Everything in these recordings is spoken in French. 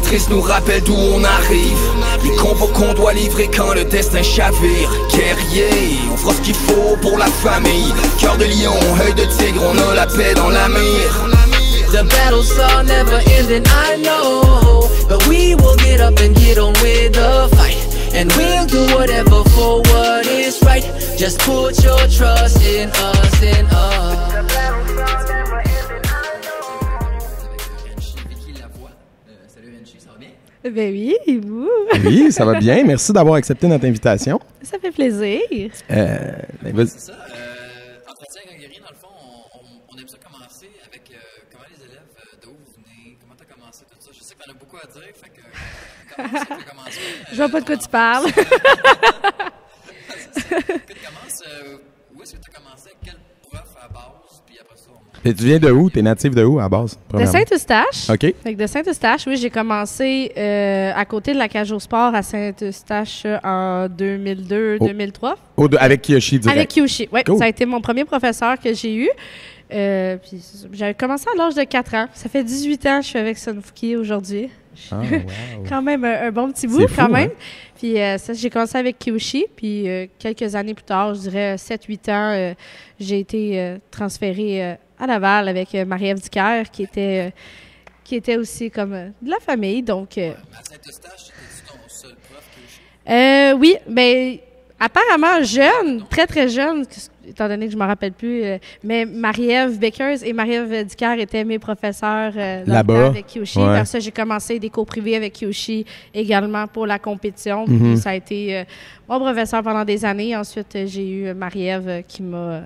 cicatrices nous rappellent d'où on arrive. Les combats qu'on doit livrer quand le destin chavire. Guerrier, on fera ce qu'il faut pour la famille. Cœur de lion, œil de tigre, on a la paix dans la mire. The battles are never ending, I know, but we will get up and get on with the fight. And we'll do whatever for what is right. Just put your trust in us, in us. Salut Renchi, ça va bien? Ben oui, et vous? Oui, ça va bien. Merci d'avoir accepté notre invitation. Ça fait plaisir. Vas-y. C'est ça. Entretien avec Aguerri, dans le fond, on aime ça commencer avec comment les élèves, d'où vous venez, comment tu as commencé, tout ça. Je sais que tu en as beaucoup à dire, fait que comment ça tu as commencé? Je vois pas de quoi tu parles. Où est-ce que tu as commencé? Quel prof à base? Puis après ça, Et tu viens de où? T'es natif de où à base? De premièrement? Saint-Eustache. OK. Fait que de Saint-Eustache, oui, j'ai commencé à côté de la cage au sport à Saint-Eustache en 2002-2003. Avec Kiyoshi direct? Avec Kyushi, oui. Cool. Ça a été mon premier professeur que j'ai eu. Puis j'avais commencé à l'âge de 4 ans. Ça fait 18 ans que je suis avec Sunfuki aujourd'hui. Ah, wow. Quand même un bon petit bout, C'est fou, quand même. hein? Puis ça, j'ai commencé avec Kyushi. Puis quelques années plus tard, je dirais 7-8 ans, j'ai été transférée à Laval avec Marie-Ève Dicker, qui était aussi comme de la famille. Donc, à Saint-Eustache, c'était-tu ton seul prof que je oui, mais apparemment jeune, très très jeune, étant donné que je ne me rappelle plus, mais Marie-Ève Beckers et Marie-Ève Dicker étaient mes professeurs là-bas avec Kyushi. Ouais. Après ça, j'ai commencé des cours privés avec Kyushi également pour la compétition. Mhm. Puis ça a été mon professeur pendant des années. Ensuite, j'ai eu Marie-Ève qui m'a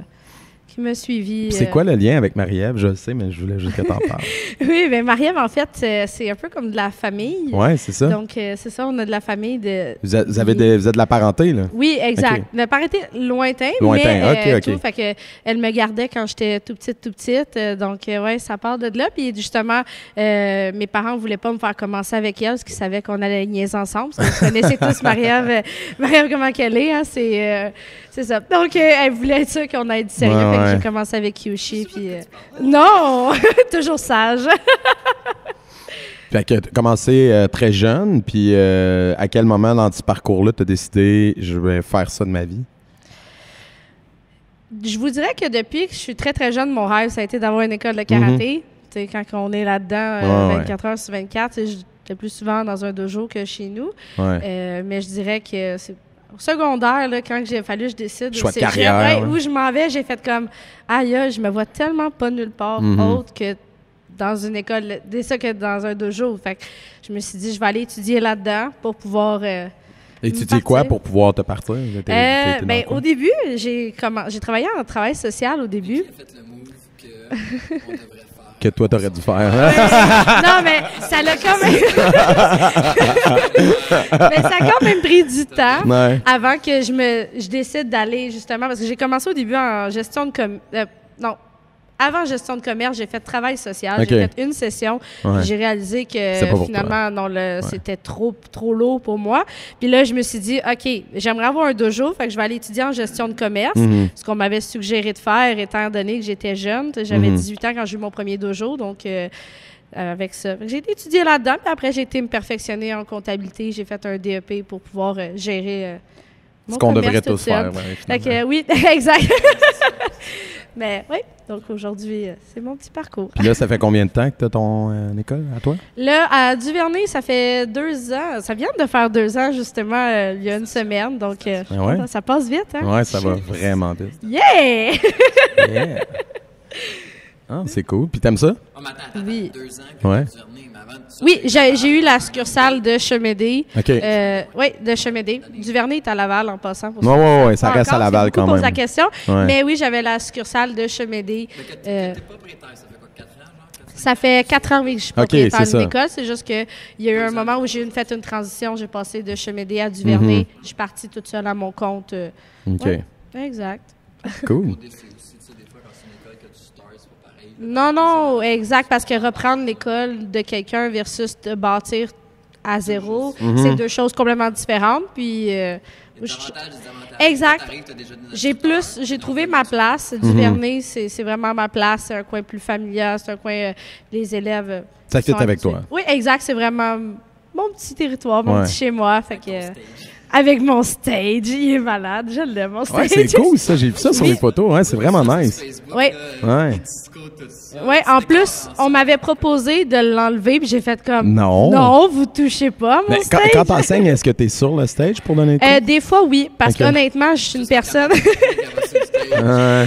suivi. Puis c'est quoi le lien avec Marie-Ève? Je le sais, mais je voulais juste que t'en parles. Oui, bien Marie-Ève, en fait, c'est un peu comme de la famille. Oui, c'est ça. Donc, c'est ça, on a de la famille de... Vous êtes de la parenté, là? Oui, exact. Ok. Le parenté lointain, Lointain, mais ok. tout. Fait que elle me gardait quand j'étais tout petite. Donc, ouais, ça part de là. Puis justement, mes parents voulaient pas me faire commencer avec elle parce qu'ils savaient qu'on allait niaiser ensemble. Parce que vous connaissez tous Marie-Ève, comment qu'elle est. Hein, c'est ça. Donc, elle voulait être sûre qu'on ait du sérieux. Ouais, fait que ouais. j'ai commencé avec Kyushi. Puis, non! Toujours sage. Fait que t'as commencé très jeune, puis à quel moment dans ce parcours-là, t'as décidé je vais faire ça de ma vie? Je vous dirais que depuis que je suis très, très jeune, mon rêve, ça a été d'avoir une école de karaté. Tu sais, quand on est là-dedans, 24 heures sur 24, j'étais plus souvent dans un dojo que chez nous. Ouais. Mais je dirais que c'est au secondaire, là, quand j'ai fallu que je décide Choix de cégep, carrière, où je m'en vais, j'ai fait comme aïe, je me vois tellement pas nulle part autre que dans une école, dès ça que dans un dojo. Fait que je me suis dit, je vais aller étudier là-dedans pour pouvoir Étudier quoi pour pouvoir te partir? T'es dans quoi? au début, j'ai travaillé en travail social au début. a fait le move qu'on devrait faire? Que toi, t'aurais dû faire. Non, mais ça l'a quand même... mais ça a quand même pris du temps Ouais. avant que je décide d'aller, justement, parce que j'ai commencé au début en gestion de avant gestion de commerce, j'ai fait travail social. OK. J'ai fait une session. Ouais. Puis j'ai réalisé C'est pas que pour finalement, c'était trop lourd pour moi. Puis là, je me suis dit, OK, j'aimerais avoir un dojo, fait que je vais aller étudier en gestion de commerce, ce qu'on m'avait suggéré de faire, étant donné que j'étais jeune. J'avais 18 ans quand j'ai eu mon premier dojo, donc avec ça. J'ai été étudier là-dedans, puis après, j'ai été me perfectionner en comptabilité. J'ai fait un DEP pour pouvoir gérer mon Ce qu'on commerce devrait toute tous faire. seule. Ouais, Fait finalement. que, oui, exact. Mais oui, donc aujourd'hui, c'est mon petit parcours. Puis là, ça fait combien de temps que tu as ton école à toi? Là, à Duvernay, ça fait 2 ans. Ça vient de faire 2 ans, justement, il y a une semaine. Donc, ouais? ça passe vite, hein? Ouais, ça va vraiment vite. Yeah! Yeah! Ah, c'est cool. Puis t'aimes ça? Oh, mais attends, Oui. 2 ans que Ouais. tu es Duvernay, mais avant de ça, Oui, j'ai eu la succursale de Chemédé. OK. Oui, de Chemédé. Duvernay est à Laval, en passant. Pour Ouais, ça Pas reste à encore, Laval c'est quand beaucoup même. pose la question. Ouais. Mais oui, j'avais la succursale de Chemédé. mais que t'es pas prêteur, ça fait quoi, 4 ans, genre? 4 ans? Ça fait 4 ans oui, que je suis OK, propriétaire c'est d'une ça. école. C'est juste qu'il y a eu un moment où j'ai fait une transition. J'ai passé de Chemédé à Duvernay. Je suis partie toute seule à mon compte. OK. Ouais. Exact. Cool. C'est aussi, tu sais, des fois, quand c'est une école que tu stars, c'est pas pareil. Non, exact. Parce que reprendre l'école de quelqu'un versus te bâtir à zéro, c'est 2 choses complètement différentes. Puis, Des avantages, des désavantages. Exact. Quand t'arrives, t'as déjà de j'ai trouvé ma place. Duvernay, c'est vraiment ma place. C'est un coin plus familial. C'est un coin, les élèves. Ça fit sont avec habitués. toi. Oui, exact. C'est vraiment mon petit territoire, mon Ouais. petit chez moi. Fait que, avec mon stage, il est malade. Je l'aime, mon stage. Ouais, c'est cool, ça. J'ai vu ça sur les photos. Ouais, c'est vraiment nice. Facebook, Ouais. Ouais. disco, tout ça. Ouais, en plus, on m'avait proposé de l'enlever, puis j'ai fait comme Non. non, vous touchez pas mon Mais stage. quand t'enseignes, est-ce que t'es sur le stage pour donner un cours? Des fois, oui, parce Ok. qu'honnêtement, je suis une personne. Ouais.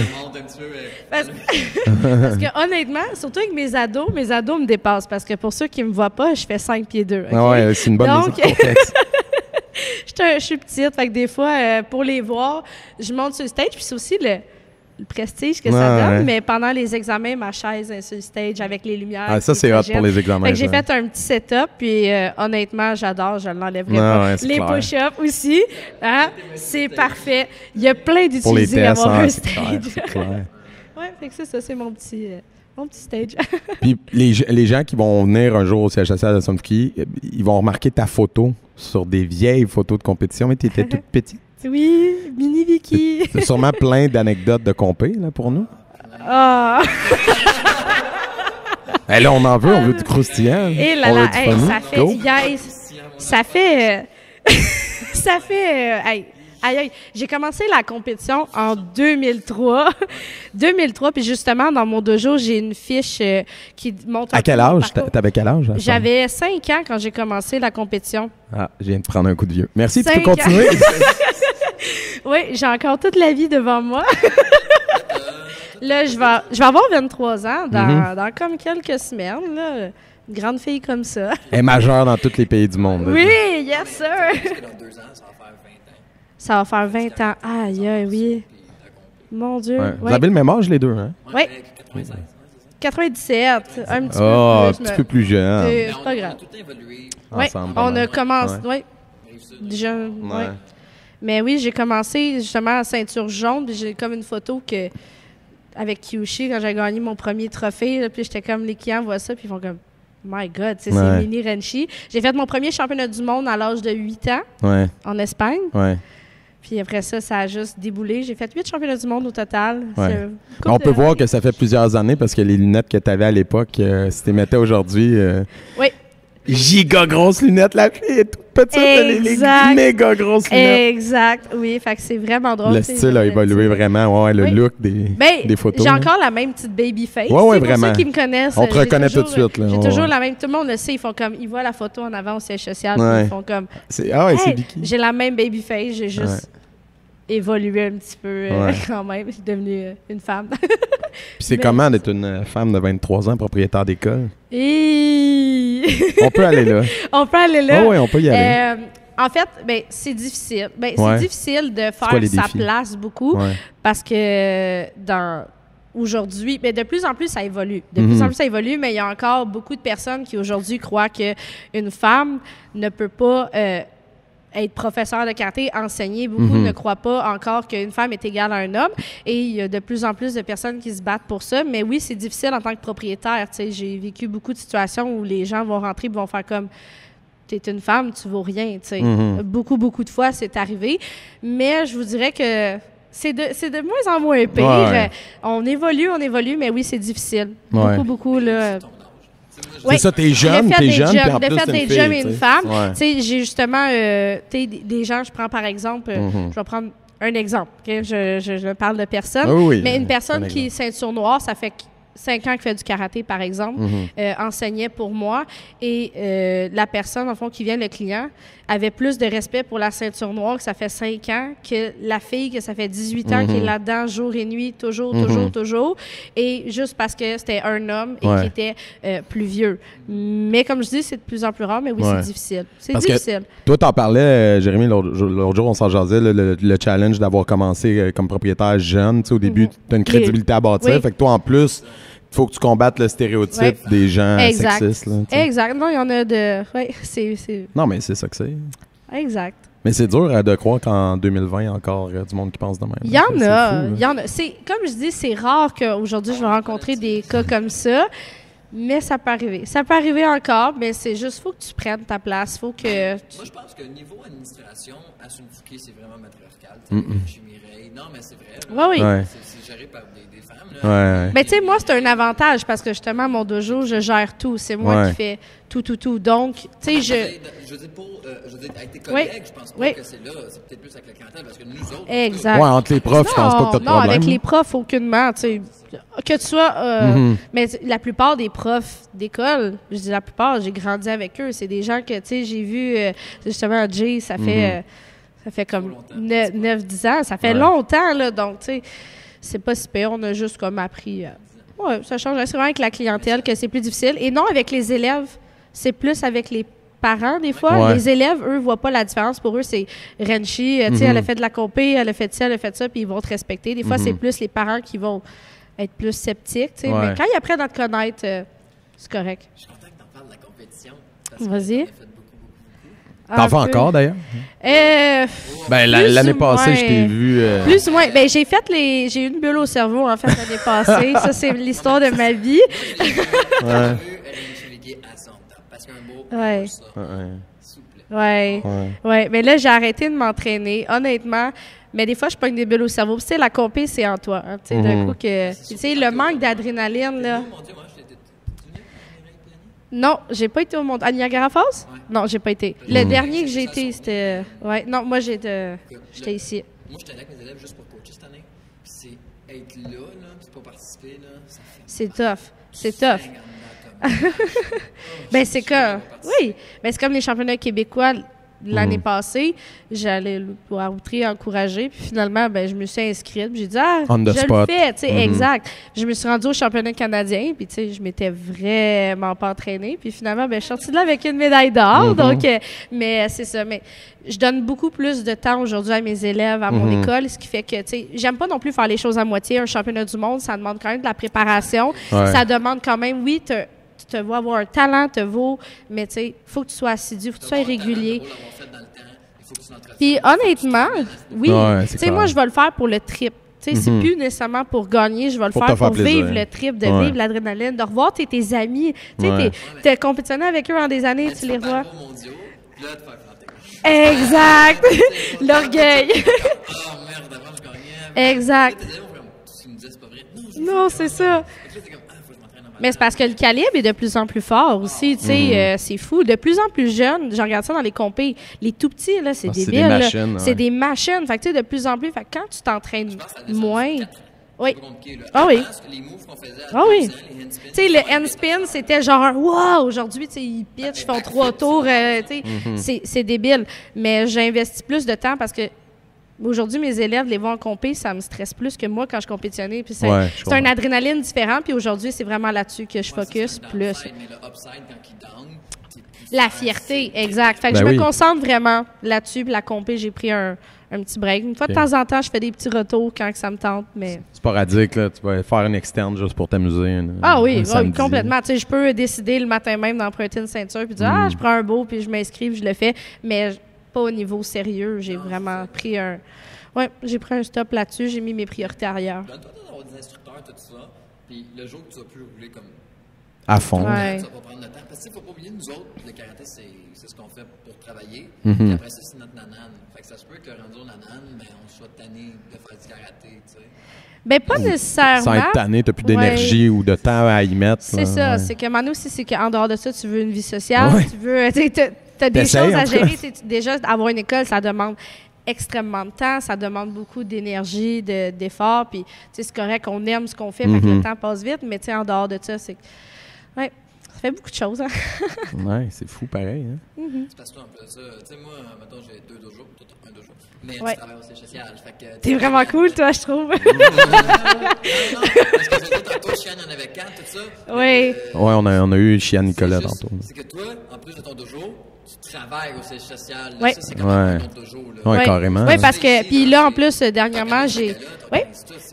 Monte un petit peu, Parce que honnêtement, surtout avec mes ados me dépassent. Parce que pour ceux qui me voient pas, je fais 5 pieds 2. Ah ouais, c'est une bonne Donc- mise en contexte. Je suis petite, fait que des fois, pour les voir, je monte sur le stage, puis c'est aussi le prestige que ça Ouais, donne. ouais. Mais pendant les examens, ma chaise est sur le stage avec les lumières. Ah, ça, qui c'est hot projettent. pour les examens. Fait que j'ai ça. fait un petit setup, puis honnêtement, j'adore, je ne l'enlèverai Ouais, pas. ouais, c'est Les clair. push-ups aussi, hein, c'est parfait. Il y a plein Pour les d'utilités tests, d'avoir hein, un c'est clair, stage. c'est clair. Ouais, fait que c'est ça, c'est mon petit stage. Puis les gens qui vont venir un jour au CHSL de Sonfki, ils vont remarquer ta photo sur des vieilles photos de compétition, mais tu étais toute petite. Oui, mini Vicky. C'est sûrement plein d'anecdotes de compé là, pour nous. Ah! Eh là, on en veut, on veut du croustillant. Et là on veut là, du hey, funny. ça fait. Go. Ça fait. Ça fait. Hey, aïe, aïe. J'ai commencé la compétition en 2003. 2003, puis justement, dans mon dojo, j'ai une fiche qui montre. À quel peu mon âge? parcours. T'avais quel âge? à ce J'avais 5 ans quand j'ai commencé la compétition. moment? Ah, je viens de prendre un coup de vieux. Merci, tu 5 peux ans. continuer. Oui, j'ai encore toute la vie devant moi. Là, je vais avoir 23 ans dans comme quelques semaines. Là. Une grande fille comme ça. Elle est majeure dans tous les pays du monde. Oui, yes, sir. que dans 2 ans, ça va faire 20 ans. Ça va faire 20 ans. Aïe, aïe, oui. Mon Dieu. Ouais. Ouais. Vous avez le même âge, les deux, hein? Ouais. 96, ouais, 97, un petit Ah, un peu petit plus. peu plus jeune. C'est On pas a grave. tout évolué. Ouais, Ensemble, pas on a mal. commencé. Ouais. Ouais. Rive-Sud. Déjà, ouais. Ouais. Mais oui, j'ai commencé justement à ceinture jaune. Puis j'ai comme une photo que avec Kyushi quand j'ai gagné mon premier trophée. Là, puis j'étais comme, les clients voient ça, puis ils font comme, my God, tu sais, Ouais. c'est mini Renchi. J'ai fait mon premier championnat du monde à l'âge de 8 ans Ouais, en Espagne. ouais. Puis après ça, ça a juste déboulé. J'ai fait 8 championnats du monde au total. Ouais. C'est Mais on peut voir que ça fait plusieurs années parce que les lunettes que tu avais à l'époque, si tu les mettais aujourd'hui, Oui. giga grosses lunettes, la fille est toute petite, les Exact. méga grosses lunettes. Exact, oui. Fait que c'est vraiment drôle. Le tu sais, style a évolué vraiment, ouais, le Oui. look des Ben, photos. j'ai encore la même petite baby face. Ouais, ouais, Pour vraiment. ceux qui me connaissent, On te j'ai reconnaît tout de toujours- suite, là. J'ai Ouais, toujours ouais. la même. Tout le monde le sait. Ils font comme, ils voient la photo en avant au siège social. puis Ouais. Ils font comme, Ah ouais, c'est hey, Vicky. j'ai la même baby face. J'ai juste évolué un petit peu Ouais. quand même. Je suis devenue une femme. Puis c'est Mais- comment d'être une femme de 23 ans, propriétaire d'école? Et On peut aller là. on peut aller là. Oh, ouais, on peut y aller. En fait, ben, c'est difficile. Ben, Ouais. c'est difficile de quoi faire les sa défis? place beaucoup. Ouais. Parce que aujourd'hui, mais de plus en plus, ça évolue. De plus en plus, ça évolue, mais il y a encore beaucoup de personnes qui aujourd'hui croient qu'une femme ne peut pas être professeur de karaté, enseigner. Beaucoup ne croient pas encore qu'une femme est égale à un homme. Et il y a de plus en plus de personnes qui se battent pour ça. Mais oui, c'est difficile en tant que propriétaire. Tu sais, j'ai vécu beaucoup de situations où les gens vont rentrer et vont faire comme... T'es une femme, tu vaux rien. Tu sais. Beaucoup, beaucoup de fois, c'est arrivé. Mais je vous dirais que c'est de moins en moins pire. Ouais. On évolue, mais oui, c'est difficile. Ouais. Beaucoup, là. C'est ça, t'es jeune, puis en de plus, faire t'es une des jobs fille, et une tu sais. femme. Ouais. Tu sais, j'ai justement, tu sais, des gens, je prends par exemple, je vais prendre un exemple, OK? Je parle de personne, Ah oui, mais une un personne qui est exemple. ceinture noire, ça fait 5 ans qu'il fait du karaté, par exemple, enseignait pour moi, et la personne, en fond, qui vient, le client, avait plus de respect pour la ceinture noire, que ça fait 5 ans, que la fille, que ça fait 18 ans, qui est là-dedans jour et nuit, toujours, et juste parce que c'était un homme et Ouais. qui était plus vieux. Mais comme je dis, c'est de plus en plus rare, mais oui, Ouais. c'est difficile. C'est Parce que difficile. Toi, t'en parlais, Jérémy, l'autre jour, on s'en jasait, là, le challenge d'avoir commencé comme propriétaire jeune. Tu sais, au début, t'as une crédibilité à bâtir. Oui. Fait que toi, en plus, il faut que tu combattes le stéréotype Ouais. des gens Exact. sexistes. Là, tu sais. Exact. Non, il y en a de... Oui, c'est... Non, mais c'est ça que c'est. Exact. Mais c'est dur de croire qu'en 2020, il y a encore du monde qui pense de même. Il y en C'est a. fou, là. Il y en a. Comme je dis, c'est rare qu'aujourd'hui, je vais rencontrer des cas comme ça. Mais ça peut arriver. Ça peut arriver encore, mais c'est juste, faut que tu prennes ta place. Faut que... Moi, je pense que niveau administration, à Sunfuki, c'est vraiment matriarcal. Chez Mireille. Non, mais c'est vrai. là. Oui, oui. Ouais. C'est géré par des femmes. Ouais, Là. ouais. Mais tu sais, moi, c'est un avantage parce que justement, mon dojo, je gère tout. C'est moi Ouais. qui fais tout. Donc, tu sais, Je veux dire, avec tes collègues, je pense pas que c'est là. C'est peut-être plus avec la clientèle, parce que nous autres... Exact. Ouais, entre les profs, je pense pas que t'as de Non, problème. avec les profs, aucunement. Tu sais, que tu sois... Mais la plupart des profs d'école, je dis la plupart, j'ai grandi avec eux. C'est des gens que, tu sais, j'ai vu, justement, Jay, ça fait comme 9-10 ans. Ça fait longtemps, là. Donc, tu sais, c'est pas si pire. On a juste comme appris... Oui, ça change. C'est vraiment avec la clientèle que c'est plus difficile. Et non, avec les élèves, c'est plus avec les parents, des fois. Ouais. Les élèves, eux, voient pas la différence. Pour eux, c'est Renchi, tu sais, elle a fait de la compé, elle a fait ci, elle a fait ça, puis ils vont te respecter. Des fois, c'est plus les parents qui vont être plus sceptiques, tu sais. Ouais. Mais quand ils apprennent à te connaître, c'est correct. Je suis content que t'en parles de la compétition. Vas-y. T'en fais encore, d'ailleurs? Ben, l'année passée, je t'ai vu... Plus ou moins. Ben, j'ai eu une bulle au cerveau, en fait, l'année passée. Ça, c'est l'histoire de ma vie. Ouais. Parce qu'un beau Ouais. ça. Souple. Ouais. Mais là, j'ai arrêté de m'entraîner, honnêtement. Mais des fois, je pogne des bulles au cerveau. Puis, tu sais, la compé, c'est en toi. Hein, tu sais, d'un coup que... Tu sais, le manque d'adrénaline, là... Oh mon Dieu, moi, je t'ai Non, j'ai pas été au monde. À Niagara Falls? Ouais. Non, j'ai pas été. Le dernier que j'ai été, c'était... Ouais, non, moi, j'étais ici. Moi, j'étais allé avec mes élèves juste pour coacher cette année. Puis c'est être là, puis pas participer, là, ça fait... C'est tough. C'est tough. Ben, c'est comme... Oui, ben, c'est comme les championnats québécois l'année passée. J'allais pour Outry encourager. Puis finalement, ben, je me suis inscrite. Puis j'ai dit, On the je spot. le fais. Tu sais, exact. Je me suis rendue au championnat canadien. Puis, tu sais, je m'étais vraiment pas entraînée. Puis finalement, ben, je suis sortie de là avec une médaille d'or. Donc, mais c'est ça. Mais je donne beaucoup plus de temps aujourd'hui à mes élèves, à mon école. Ce qui fait que, tu sais, j'aime pas non plus faire les choses à moitié. Un championnat du monde, ça demande quand même de la préparation. Ouais. Ça demande quand même, oui, tu te vois avoir un talent, mais tu sais, il faut que tu sois assidu, il faut que tu sois régulier. Puis honnêtement, oui, Ouais, tu sais, moi, je vais le faire pour le trip. Tu sais, c'est plus nécessairement pour gagner, je vais le Pour faire te faire pour plaisir. vivre le trip, de vivre l'adrénaline, de revoir tes amis. Tu sais, t'es compétitionné avec eux en des années, tu les revois. Exact! L'orgueil! Oh merde, avant je gagnais. Exact. Tu me disais, c'est pas vrai. Non, c'est ça. Mais c'est parce que le calibre est de plus en plus fort aussi, tu sais, c'est fou. De plus en plus jeune, je regarde ça dans les compés, les tout petits, là, c'est débile. C'est des machines. C'est des machines. Fait que, tu sais, de plus en plus, fait que quand tu t'entraînes moins... Oui. Ah oui. Les moves qu'on faisait Ah oui. les handspins, Tu sais, le handspin, c'était genre un wow! Aujourd'hui, tu sais, ils pitchent, ils font 3 tours, tu sais, c'est débile. Mais j'investis plus de temps parce que aujourd'hui, mes élèves les voient en compé, ça me stresse plus que moi quand je compétitionnais. Puis c'est un adrénaline différent. Puis aujourd'hui, c'est vraiment là-dessus que je focus plus. mais le upside, quand il down, La fierté, exact. Fait que je me concentre vraiment là-dessus. Puis la compé, j'ai pris un petit break. Une fois de temps en temps, je fais des petits retours quand que ça me tente, mais... Sporadique, là. Tu vas faire une externe juste pour t'amuser. Ah oui, complètement. Tu sais, je peux décider le matin même d'emprunter une ceinture puis dire, je prends un beau, puis je m'inscris, puis je le fais. Mais pas au niveau sérieux. J'ai vraiment pris un... Ouais, j'ai pris un stop là-dessus. J'ai mis mes priorités ailleurs. Donne-toi d'avoir des instructeurs, tout ça. Puis le jour que tu vas plus rouler comme... À fond. Ouais. Ça va prendre le temps. Parce qu'il ne faut pas oublier, nous autres, le karaté, c'est ce qu'on fait pour travailler. Puis après ça, c'est notre nanane. Fait que ça se peut que rendu au nanane, mais on soit tanné de faire du karaté, tu sais. Ben pas nécessairement. Sans être tanné, t'as plus d'énergie ou de temps à y mettre. C'est ça. C'est que Manu aussi, c'est qu'en dehors de ça, tu veux une vie sociale. Tu veux... T'as des choses à gérer. Déjà, avoir une école, ça demande extrêmement de temps, ça demande beaucoup d'énergie, d'effort. Puis, c'est correct, on aime ce qu'on fait, fait que le temps passe vite, mais en dehors de ça, c'est... Ouais, ça fait beaucoup de choses. Hein? Ouais, c'est fou pareil. Hein? C'est parce que un peu ça. Tu sais, moi, mettons, j'ai 2 dojos, toi, un dojo. Mais tu travailles au siège social. Fait que... T'es vraiment cool, toi, je trouve. Non, parce que j'ai dit tantôt, Chiane en avait 4, tout ça. Oui. Ouais, on a eu Chiane Nicolas tantôt. C'est que toi, en plus de ton dojo, tu travailles au siège social. Là, ouais. Ça, c'est comme un autre dojo. Là. Ouais, carrément. Oui, parce que, puis là, en plus, dernièrement,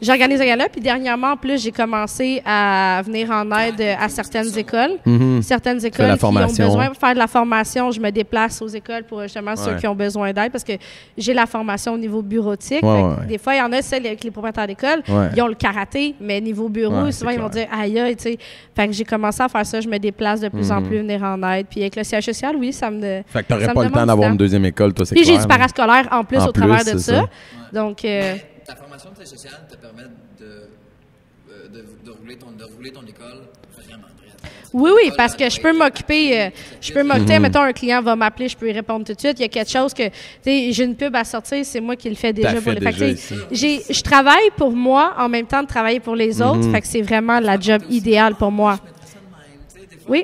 j'organise un gala, puis dernièrement, en plus, j'ai commencé à venir en aide à certaines écoles. Certaines écoles qui ont besoin de faire de la formation. Je me déplace aux écoles pour justement ceux qui ont besoin d'aide, parce que j'ai la formation au niveau bureautique. Des fois, il y en a, celles avec les propriétaires d'école, ils ont le karaté, mais niveau bureau, souvent, ils vont dire, aïe, aïe, tu sais. Fait que j'ai commencé à faire ça, je me déplace de plus en plus, venir en aide. Puis avec le siège social, oui, ça me... Fait que t'aurais pas le temps d'avoir une deuxième école, toi, c'est clair. Puis j'ai du parascolaire en plus au travers de ça. Donc... Ta formation de siège social te permet de de rouler ton école vraiment très. Oui, parce que je peux m'occuper, mettons, un client va m'appeler, je peux lui répondre tout de suite. Il y a quelque chose que, tu sais, j'ai une pub à sortir, c'est moi qui le fais déjà pour les factures. Je travaille pour moi en même temps de travailler pour les autres, fait que c'est vraiment la job idéale pour moi. Oui.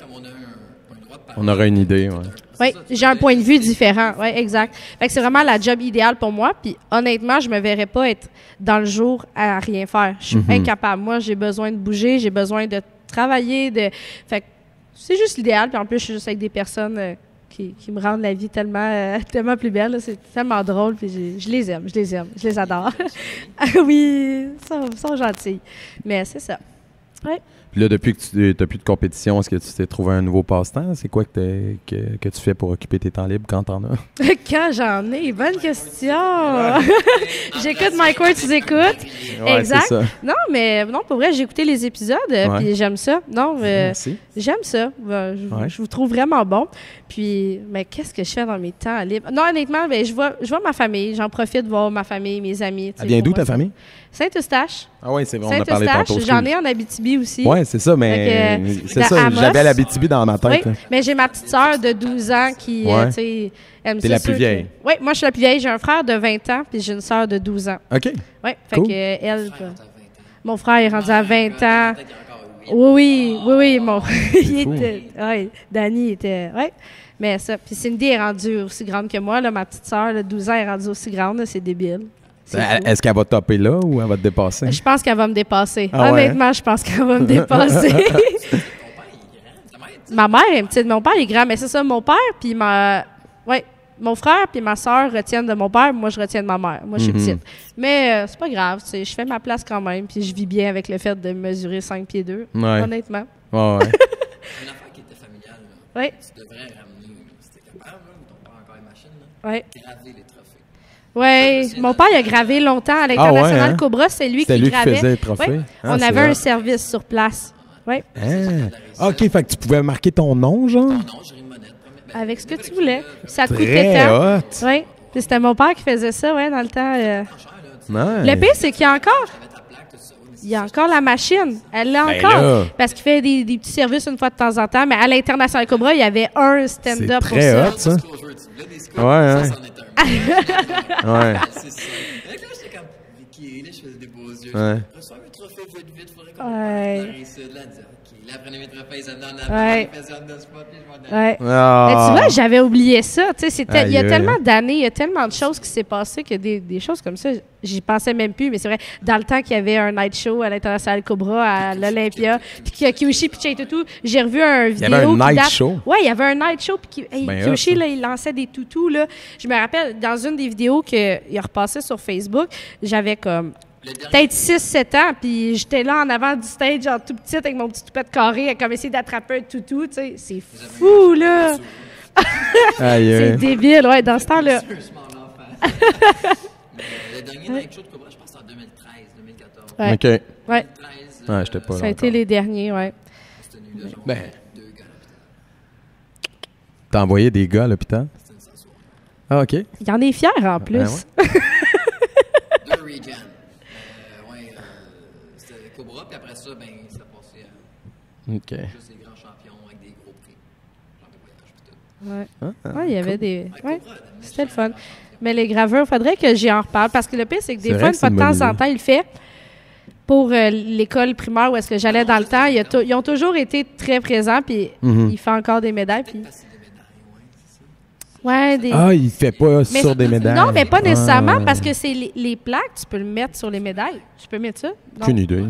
On aura une idée, ouais. Oui, j'ai un point de vue différent. Oui, exact. Fait que c'est vraiment la job idéale pour moi. Puis honnêtement, je me verrais pas être dans le jour à rien faire. Je suis incapable. Moi, j'ai besoin de bouger, j'ai besoin de travailler. Fait que c'est juste l'idéal. Puis en plus, je suis juste avec des personnes qui me rendent la vie tellement, tellement plus belle. Là. C'est tellement drôle. Puis je les aime, je les adore. Oui, ils sont gentils. Mais c'est ça. Oui. Puis là, depuis que tu n'as plus de compétition, est-ce que tu t'es trouvé un nouveau passe-temps? C'est quoi que tu fais pour occuper tes temps libres quand t'en as? Quand j'en ai, bonne question. J'écoute Mike Ward, tu écoutes. Ouais, exact. c'est ça. Non, pour vrai, j'ai écouté les épisodes, puis j'aime ça. Non, Merci. j'aime ça. Je vous trouve vraiment bon. Puis, mais qu'est-ce que je fais dans mes temps libres? Non, honnêtement, je vois ma famille. J'en profite de voir ma famille, mes amis. Elle vient d'où ta famille? Saint-Eustache. Ah oui, c'est vrai, on a parlé tantôt. J'en ai en Abitibi aussi. Oui, c'est ça, mais c'est ça, j'avais l'Abitibi dans ma tête. Oui, mais j'ai ma petite sœur de 12 ans qui, tu sais, aime ça. T'es la plus vieille. Oui, moi, je suis la plus vieille. J'ai un frère de 20 ans, puis j'ai une sœur de 12 ans. OK. Oui, fait Cool. que elle, mon frère est rendu à 20 ans. Oui, mon il était, Danny était, mais ça. Puis Cindy est rendue aussi grande que moi, là, ma petite sœur, de 12 ans, est rendue aussi grande, là, c'est débile. Est-ce qu'elle va topper là ou elle va te dépasser? Je pense qu'elle va me dépasser. Ah ouais? Honnêtement, je pense qu'elle va me dépasser. Ma mère est petite, mon père est grand, mais c'est ça, mon père puis mon frère puis ma soeur retiennent de mon père, moi je retiens de ma mère. Moi je suis petite. Mais c'est pas grave, tu sais, je fais ma place quand même, puis je vis bien avec le fait de mesurer 5 pieds 2, honnêtement. Ouais. Une affaire qui était familiale, là. Oui. Tu devrais ramener, si t'es capable, là, ou ton père a encore une machine, là, Oui. graver les trophées. Oui, mon père il a gravé longtemps à l'International Cobra, c'est lui qui gravait. Qui faisait les trophées. Ouais. Ah, on c'est avait un hot. service sur place. Oui. OK, fait que tu pouvais marquer ton nom, genre? Non, j'ai une monnaie. Avec ce que tu voulais. Ça te coûtait Très tant. hot. Oui. Puis c'était mon père qui faisait ça, dans le temps. Nice. Le pire, c'est qu'il y a encore. Il y a encore la machine. Elle l'a Ben encore. là. Parce qu'il fait des petits services une fois de temps en temps. Mais à l'International Cobra, il y avait un stand-up C'est pour très ça. hot, ça. Tu voulais des scores, Ouais, hein. ça, c'en est un. Ouais. C'est ça. Fait que là, j'étais comme, Vicky, là, je faisais des beaux yeux. Ouais. Reçois un trophée vite, faudrait qu'on Ouais. la réussite. Là, elle disait, OK. Là, elle prenait mes trophées, ils amenaient en avant, Ouais. ils faisaient on the spot, puis je m'en allais. Ouais. Ah. Mais tu vois, j'avais oublié ça. Tu sais, il y a Aïe, tellement aïe. d'années, il y a tellement de choses qui s'est passé que des choses comme ça, j'y pensais même plus. Mais c'est vrai, dans le temps qu'il y avait un night show à l'International Cobra, à l'Olympia, puis que Kyoshi pitchait et tout, j'ai revu un vidéo. avait un qui night date- show? Ouais, il y avait un night show, puis Ben, Kyoshi, hot, ça. là, il lançait des toutous. Là. Je me rappelle, dans une des vidéos qu'il a repassé sur Facebook, j'avais comme peut-être 6-7 ans, puis j'étais là en avant du stage, genre tout petite, avec mon petit toupette carré, à comme essayer d'attraper un toutou, tu sais. C'est fou, là! Aïe, C'est aïe. débile, ouais, dans ce temps-là. Un small enfant. Mais le dernier night show de Cobra, je pense que c'est en 2013, 2014. Ouais. OK. Ouais. 2013, Ouais, j'étais pas là Ça a été encore. les derniers, ouais. c'était nul, là, genre, Ben. 2 gars. T'as envoyé des gars à l'hôpital? C'était une sensation. Ah, OK. Il en est fier en plus. ouais. 2 regions. C'était Cobra, puis après ça, ben, ça passait à OK. juste des grands champions avec des gros prix. Genre de voyage, puis tout. Ouais. Ouais, il y avait des. Ouais, c'était le fun. Mais les graveurs, il faudrait que j'y en reparle parce que le pire, c'est que des C'est fois, vrai une que fois c'est de une bonne temps en idée. temps, il le fait. Pour l'école primaire où est-ce que j'allais dans le temps, ils ont toujours été très présents, puis il fait encore des médailles. Puis... Ouais, des... Ah, il fait pas Mais- sur des médailles. Non, mais pas nécessairement, Ah. parce que c'est les plaques, tu peux le mettre sur les médailles. Tu peux mettre ça? Non. Aucune idée.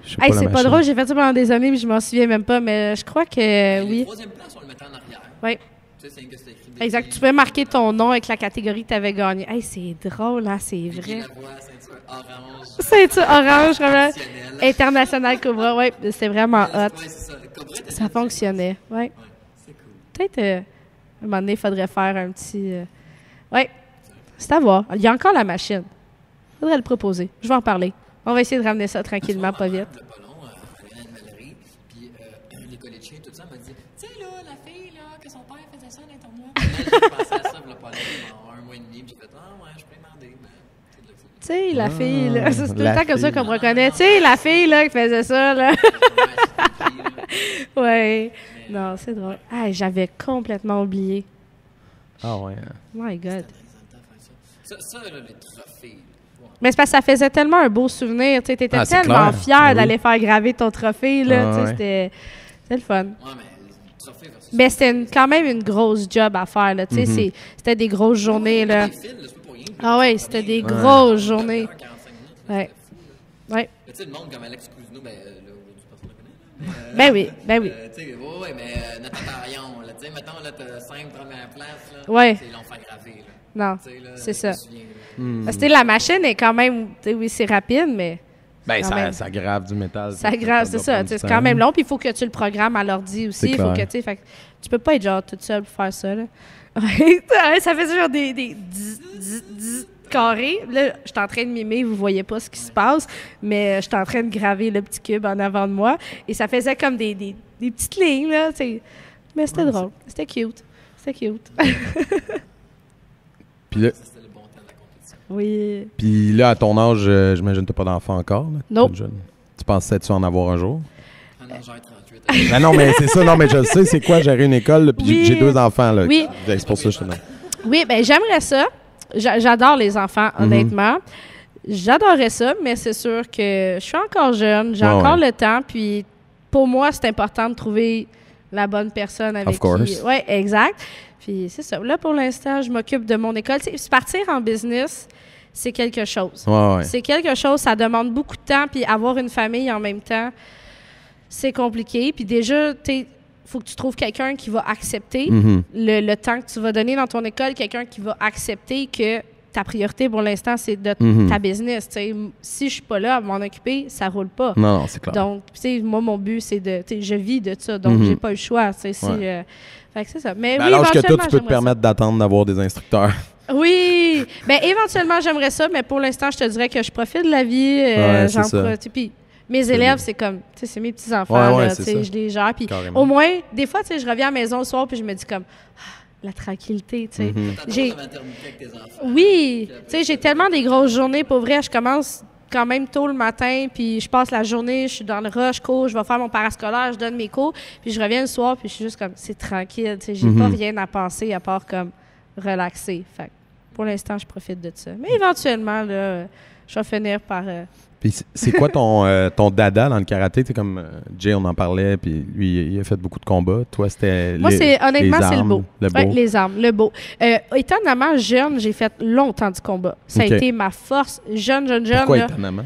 Je sais Hey, la c'est pas machine. drôle, j'ai fait ça pendant des années, mais je m'en souviens même pas, mais je crois que oui. Troisième place, on le mettait en arrière. Oui, Tu sais, c'est que c'était écrit. exact. Tu peux marquer ton nom avec la catégorie que tu avais gagnée. Hey, c'est drôle, hein, c'est vrai. La voix, ceinture orange. Ceinture orange, vraiment. Traditionnelle. International Cobra, oui, c'est vraiment hot. Ouais, c'est ça. Le Cobra était Ça fonctionnait, oui. Ouais, c'est cool. Peut-être, un moment donné, il faudrait faire un petit... Oui, c'est à voir. Il y a encore la machine. Il faudrait le proposer. Je vais en parler. On va essayer de ramener ça tranquillement, pas vite. Le pas long, à l'Anne-Mallory, puis les collégiens, tout ça, m'a dit, tu sais, là, la fille, là, que son père faisait ça à l'internat. J'ai pensé à ça, le pas long, en 1 mois et demi, puis j'ai fait, ah ouais, je peux demander, mais c'est de le Tu sais, la fille, là. C'est tout le la temps comme ça fille. qu'on me reconnaît. Tu sais, la fille, là, qui faisait ça, là. Ouais. Non, c'est drôle. Ah, j'avais complètement oublié. Ah ouais. My God. Ça, là, les trophées. Ouais. Mais c'est parce que ça faisait tellement un beau souvenir. Tu sais, t'étais Ah, c'est tellement clair. fier Ben oui. d'aller faire graver ton trophée, là. Ah, Tu sais, ouais. c'était le fun. Ouais, mais les trophées versus. Mais c'était quand même une grosse job à faire, là. Tu sais, c'était des grosses journées, là. Des fils, là, c'est pas pour rien. Ah ouais, c'était des grosses journées. 45 minutes, là, Ouais. c'était fou, là. Ouais. Mais tu sais, le monde comme Alex Cousineau, ben là, aujourd'hui, personne ne le connaît. Ben oui, ben oui. Tu sais, ouais, mais Nathan Tarion, là, tu sais, mettons, là, t'as 5 premières places, là. Ouais. Tu sais, ils l'ont fait graver, là. Non, Tu sais, là, c'est je ça. me souviens, là. Parce que la machine est quand même, tu sais, oui, c'est rapide, mais Ben, Quand même. ça grave du métal. ça grave, c'est doit ça. prendre tu sais, du C'est temps. quand même long, puis il faut que tu le programmes à l'ordi aussi. C'est Il faut que, clair. tu sais, fait que tu peux pas être genre toute seule pour faire ça, là. Ouais, ça faisait genre des carrés. Là, je suis en train de mimer, vous voyez pas ce qui se passe, mais je suis en train de graver le petit cube en avant de moi, et ça faisait comme des petites lignes, là, tu sais. Mais c'était drôle. C'était cute. C'était cute. Puis là, Ça, c'était le bon temps de la compétition. Oui. puis là, à ton âge, j'imagine que t'as pas d'enfant encore. Là. Non. T'es jeune. Tu pensais-tu en avoir un jour? Ah non, j'ai 38 ans. Ben non, mais c'est ça. Non, mais je le sais, c'est quoi gérer une école, là, puis Oui. j'ai 2 enfants. Là. Oui. C'est pour ça que je te demande. Oui, bien, j'aimerais ça. J'adore les enfants, honnêtement. J'adorerais ça, mais c'est sûr que je suis encore jeune, j'ai Ouais, encore ouais. le temps, puis pour moi, c'est important de trouver la bonne personne avec Of course. qui... Oui, exact. Puis c'est ça. Là, pour l'instant, je m'occupe de mon école. Tu sais, partir en business, c'est quelque chose. Ouais, ouais. C'est quelque chose, ça demande beaucoup de temps, puis avoir une famille en même temps, c'est compliqué. Puis déjà, il faut que tu trouves quelqu'un qui va accepter Mhm. le temps que tu vas donner dans ton école, quelqu'un qui va accepter que ta priorité pour l'instant, c'est de Mhm. ta business. Tu sais. Si je suis pas là à m'en occuper, ça roule pas. Non, non, c'est clair. Donc, tu sais, moi, mon but, c'est de... tu sais, je vis de ça, donc Mhm. j'ai pas le choix. Tu sais, si, Ouais. fait que c'est ça. Mais Ben, oui, à l'âge que toi, éventuellement, tu peux te j'aimerais ça. permettre d'attendre d'avoir des instructeurs. Oui! Bien, éventuellement, j'aimerais ça, mais pour l'instant, je te dirais que je profite de la vie. Ouais, c'est j'en ça. tu sais, puis mes élèves, c'est comme, tu sais, c'est mes petits-enfants, Ouais, ouais, là, c'est tu sais, ça. je les gère. Puis Carrément. au moins, des fois, tu sais, je reviens à la maison le soir, puis je me dis comme, ah, la tranquillité, tu sais. Mhm. T'as J'ai- la maternité avec tes enfants. Oui! Tu sais, j'ai tellement des grosses journées, pour vrai, je commence quand même tôt le matin, puis je passe la journée, je suis dans le rush, je cours, je vais faire mon parascolaire, je donne mes cours, puis je reviens le soir, puis je suis juste comme, c'est tranquille, tu sais, j'ai pas rien à penser à part comme relaxer. Fait que pour l'instant, je profite de ça. Mais éventuellement, là, je vais finir par... Puis c'est quoi ton dada dans le karaté? Tu sais, comme Jay, on en parlait, puis lui, il a fait beaucoup de combats. Toi, c'était Moi, honnêtement, c'est le beau. Le Ouais, beau. les armes, le beau. Étonnamment jeune, j'ai fait longtemps du combat. Ça Ok. a été ma force. Jeune. Pourquoi là. étonnamment?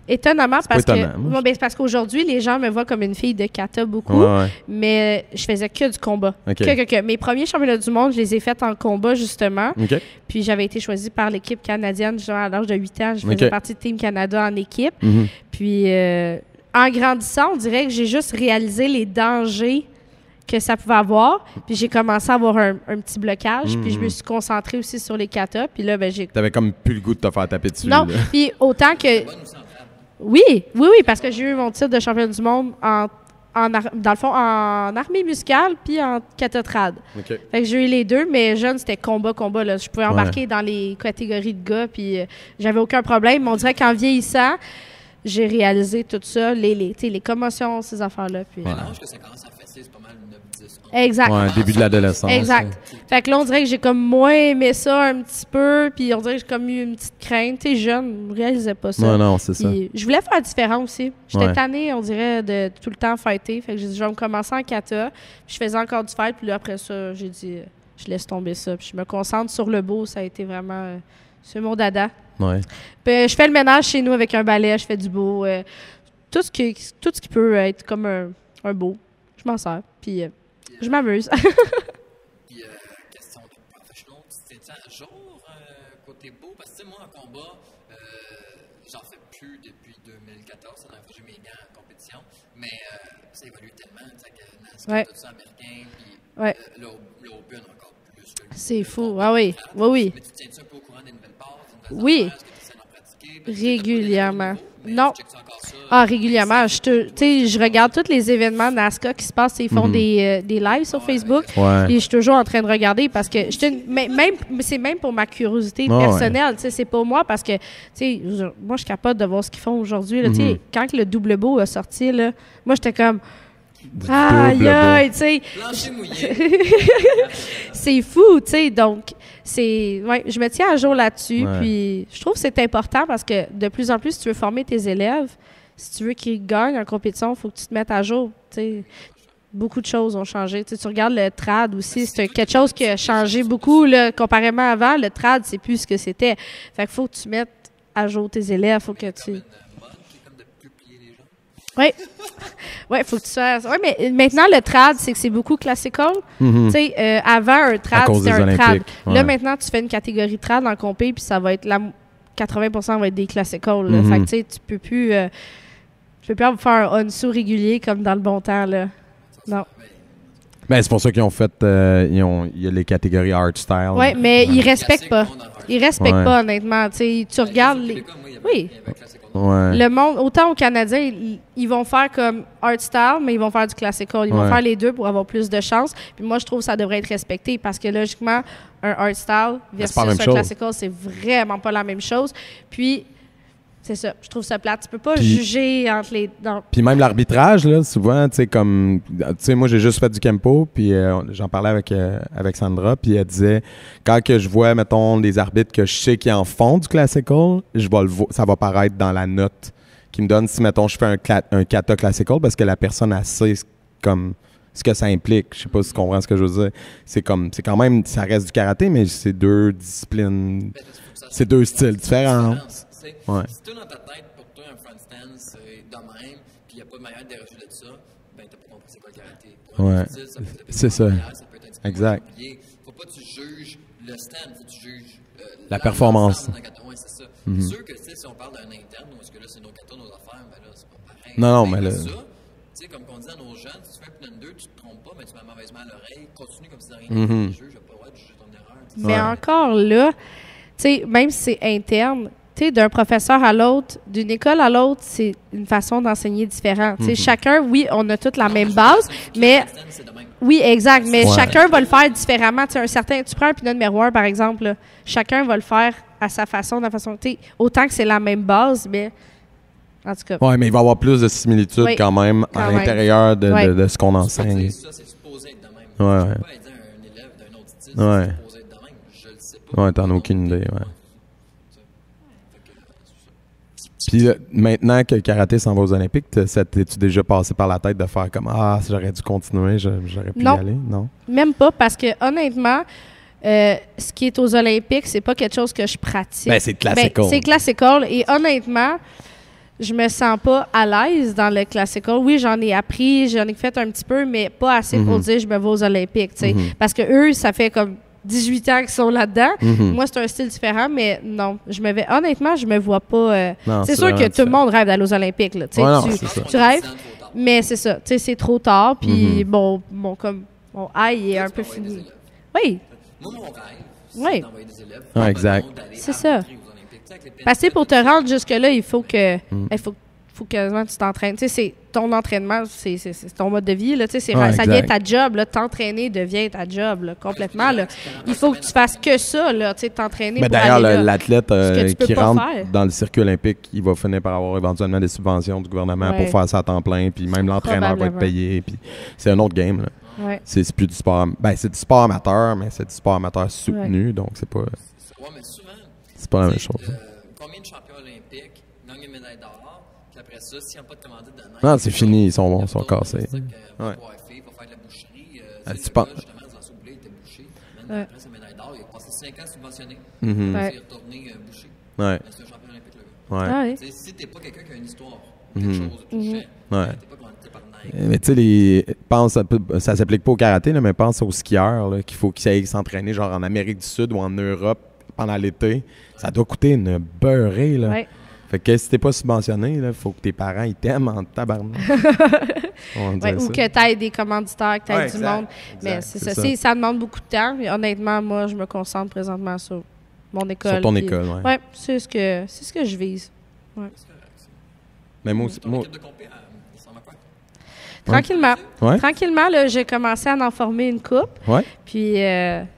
Étonnamment, parce pas étonnant, que moi. ben, c'est parce qu'aujourd'hui, les gens me voient comme une fille de kata beaucoup, Ouais, ouais. mais je faisais que du combat. Ok. Que. Mes premiers championnats du monde, je les ai faits en combat, justement. OK. Puis j'avais été choisie par l'équipe canadienne, genre à l'âge de 8 ans. Je faisais Ok. partie de Team Canada en équipe. Mhm. Puis en grandissant, on dirait que j'ai juste réalisé les dangers que ça pouvait avoir. Puis j'ai commencé à avoir un petit blocage. Puis je me suis concentrée aussi sur les katas. Puis là, ben, j'ai... T'avais comme plus le goût de te faire taper dessus. Non, là. puis autant que... Oui, parce que j'ai eu mon titre de championne du monde dans le fond, en armée musicale puis en catatrade. OK. Fait que j'ai eu les deux, mais jeune, c'était combat, là. Je pouvais embarquer dans les catégories de gars, puis j'avais aucun problème. Mais on dirait qu'en vieillissant, j'ai réalisé tout ça, tu sais, les commotions, ces affaires-là. Puis... À l'âge que ça commence à fesser, c'est pas mal 9, 10, 11. Exact. Ouais, début de l'adolescence. Exact. Fait que là, on dirait que j'ai comme moins aimé ça un petit peu, puis on dirait que j'ai comme eu une petite crainte. Tu sais, jeune, je réalisais pas ça. Non, non, c'est ça. Puis je voulais faire différent aussi. J'étais Ouais. tannée, on dirait, de tout le temps fighter. Fait que j'ai dit, je vais me commencer en kata. Puis je faisais encore du fight. Puis là, après ça, j'ai dit, je laisse tomber ça. Puis je me concentre sur le beau. Ça a été vraiment... c'est mon dada. Ouais. Puis je fais le ménage chez nous avec un balai. Je fais du beau. Tout ce qui peut être comme un beau. Je m'en sers. Puis je m'amuse. Puis, question de professional, tu te tiens à jour côté beau? Parce que, tu sais, moi, en combat, j'en fais plus depuis 2014. C'est la dernière fois que j'ai mes gants en compétition. Mais ça évolue tellement, tu sais, que NASCAR, Ouais. tout ça américain, puis Ouais. l'Open encore plus. C'est fou. Ah oui. Oui. Mais tu te tiens-tu un peu au courant des nouvelles passes, des nouvelles Oui. affaires? Est-ce que tu essaies d'en pratiquer? pratiquer? Parce que Régulièrement. Mais Non. tu checkes encore ça? Ah, régulièrement. Je regarde tous les événements NASCA qui se passent. Ils font des lives sur Facebook. Ouais. Et je suis toujours en train de regarder parce que c'est même pour ma curiosité Ah, personnelle. Tu sais, c'est pour moi parce que moi, je suis capable de voir ce qu'ils font aujourd'hui. Là. Tu sais, quand le double beau a sorti, là, moi, j'étais comme. Aïe, aïe, tu sais. Plancher mouillé. C'est fou, tu sais. Donc, je me tiens à jour là-dessus. Ouais. Puis, je trouve que c'est important parce que de plus en plus, si tu veux former tes élèves, si tu veux qu'ils gagnent en compétition, il faut que tu te mettes à jour, tu sais. Beaucoup de choses ont changé. Tu sais, tu regardes le trad aussi, c'est quelque chose qui a changé beaucoup, là, comparément avant. Le trad, c'est plus ce que c'était. Fait qu'il faut que tu mettes à jour tes élèves, faut que tu... Une mode qui est comme de plus plier les gens. Oui. Oui, il faut que tu fasses. Oui, mais maintenant, le trad, c'est que c'est beaucoup classical. Tu sais, avant, un À trad, cause c'était des un trad. Olympiques, ouais. Là, maintenant, tu fais une catégorie trad en compé, puis ça va être 80% va être des classical. Là. Fait que, tu sais, tu peux plus faire un on-sous régulier comme dans le bon temps, là. Non. Ben, c'est pour ça qu'ils ont fait. Il y a les catégories art style. Oui, mais ils respectent Classique, pas. on en a. Ils respectent Ouais. pas, honnêtement. Tu sais, tu regardes les... Québécois, moi, il y avait- Oui. il y avait un classique. Ouais. Le monde, autant au Canadien, ils vont faire comme art style, mais ils vont faire du classical. Ils vont Ouais. faire les deux pour avoir plus de chance. Puis moi, je trouve que ça devrait être respecté parce que logiquement, un art style versus pas la un même chose. classical, c'est vraiment pas la même chose. Puis, c'est ça. Je trouve ça plate. Tu peux pas Puis- juger entre les... Puis même l'arbitrage, là, souvent, tu sais, comme. Tu sais, moi, j'ai juste fait du Kempo, puis j'en parlais avec Sandra, puis elle disait, quand que je vois, mettons, des arbitres que je sais qui en font du classical, ça va paraître dans la note qui me donne si, mettons, je fais un kata classical, parce que la personne, elle sait comme ce que ça implique. Je sais pas si tu comprends ce que je veux dire. C'est quand même, ça reste du karaté, mais c'est deux disciplines, Ben, faut que ça c'est deux styles différents. Ouais. Si toi, dans ta tête, pour toi, un front stand, c'est de même, puis il n'y a pas de manière de déroger de ça, ben, t'as pas compris c'est quoi le karaté. Pour un Ouais. style, ça peut être C'est ça. ça peut être un petit peu Exact. particulier. Faut pas que tu juges le stand, faut que tu juges La performance. Oui, c'est ça. C'est sûr que, tu sais, si on parle d'un interne, ou est-ce que là, c'est nos katas, nos affaires, ben là, c'est pas pareil. Non, Ben, mais là- ça, tu sais, comme on dit à nos jeunes, si tu fais un plan 2, tu te trompes pas, mais tu mets mauvaisement à l'oreille, continue comme si de rien n'était. Le juge n'a pas le droit de juger ton erreur. tu sais. Mais encore là, tu sais, même si c'est interne, tu sais, d'un professeur à l'autre, d'une école à l'autre, c'est une façon d'enseigner différente. Tu sais, chacun, oui, on a toutes la même base, mais... Stand, c'est de même. Oui, exact, mais Ouais. chacun va le faire différemment. Tu sais, tu prends un pinot numéro 1, par exemple, là, chacun va le faire à sa façon, de la façon... Tu sais, autant que c'est la même base, mais... En tout cas, Ouais, mais il va y avoir plus de similitudes Oui, quand même quand à même. l'intérieur de ce qu'on Tu peux enseigne. dire ça, c'est supposé être de même. Ouais, Je ouais. peux pas aider un élève d'un autre style, Ouais. c'est supposé être de même. Je le sais pas. Ouais, t'en as aucune idée, ouais. Fait que, c'est ça. Puis maintenant que le karaté s'en va aux Olympiques, t'es-tu déjà passé par la tête de faire comme Ah, j'aurais dû continuer, j'aurais pu Non. y aller? Non. même pas, parce que honnêtement, ce qui est aux Olympiques, c'est pas quelque chose que je pratique. Ben, c'est classical. C'est classical. Et honnêtement, je me sens pas à l'aise dans le classical. Oui, j'en ai appris, j'en ai fait un petit peu, mais pas assez pour dire je me vais aux Olympiques. Tu sais. Parce que eux, ça fait comme 18 ans qu'ils sont là-dedans. Moi, c'est un style différent, mais non. Honnêtement, je me vois pas. Non, c'est sûr que vraiment tout le monde rêve d'aller aux Olympiques. Là, tu sais. Ouais, non, tu, c'est ça. tu rêves, Trop tard. mais c'est ça. Tu sais, c'est trop tard. Puis mon high est un peu Tu peux envoyer fini. des élèves. Oui. Moi, mon rêve, Oui. c'est d'envoyer des élèves. Ouais, exact. d'aller C'est ça. arbitrer aux Olympiques. Tu sais, avec les Parce que pour te rendre jusque-là, il faut que, Mm. il faut quasiment que tu t'entraînes. Tu sais, c'est ton entraînement, c'est ton mode de vie. Là, tu sais, Ouais, ça devient exact. ta job. Là, t'entraîner devient ta job là, complètement. Là. Il faut que tu fasses que ça, là, tu sais, t'entraîner Mais pour d'ailleurs, aller là. l'athlète Ce que tu peux qui pas rentre faire. dans le circuit olympique, il va finir par avoir éventuellement des subventions du gouvernement Ouais. pour faire ça à temps plein, puis même l'entraîneur va être Probablement. payé, puis c'est un autre game. Là. Ouais. C'est plus du sport. Ben, c'est du sport amateur, mais c'est du sport amateur soutenu, donc c'est pas Ouais, mais souvent, la même tu sais, chose. combien de champions olympiques gagnent une médaille d'or, puis après ça, s'ils n'ont pas de commandite de neige, Non, c'est fini, ils sont cassés. Va Ouais. coiffer, va faire de la boucherie. Ah, Tu sais, tu le penses- gars, justement, dans son blé, il était bouché. Même Ouais. après sa médaille d'or, il a passé 5 ans subventionné. Mhm. Ouais. Il est retourné boucher. Ouais, Mais c'est un champion olympique, le gars. ouais. Ah oui. Tu sais, si t'es pas quelqu'un qui a une histoire, quelque chose de touchant, Ouais. t'es pas commandité par Nike. Mais tu sais, ça s'applique pas au karaté, là, mais pense aux skieurs là, qu'il faut qu'ils aillent s'entraîner genre en Amérique du Sud ou en Europe pendant l'été. Ça doit coûter une beurrée. Là. Ouais. Fait que si t'es pas subventionné, il faut que tes parents ils t'aiment en tabarnak. On va dire Ouais, ou ça. que tu aies des commanditaires, que tu aies Ouais, du exact, monde. Mais exact, c'est c'est ça. Ça demande beaucoup de temps. Et honnêtement, moi, je me concentre présentement sur mon école. Sur ton puis- école, ouais. Ouais, c'est ce que je vise. Mais moi aussi. Ton Moi, équipe de compé, ça ressemble à quoi? Tranquillement. Ouais. Tranquillement, là, j'ai commencé à en former une coupe. ouais. Puis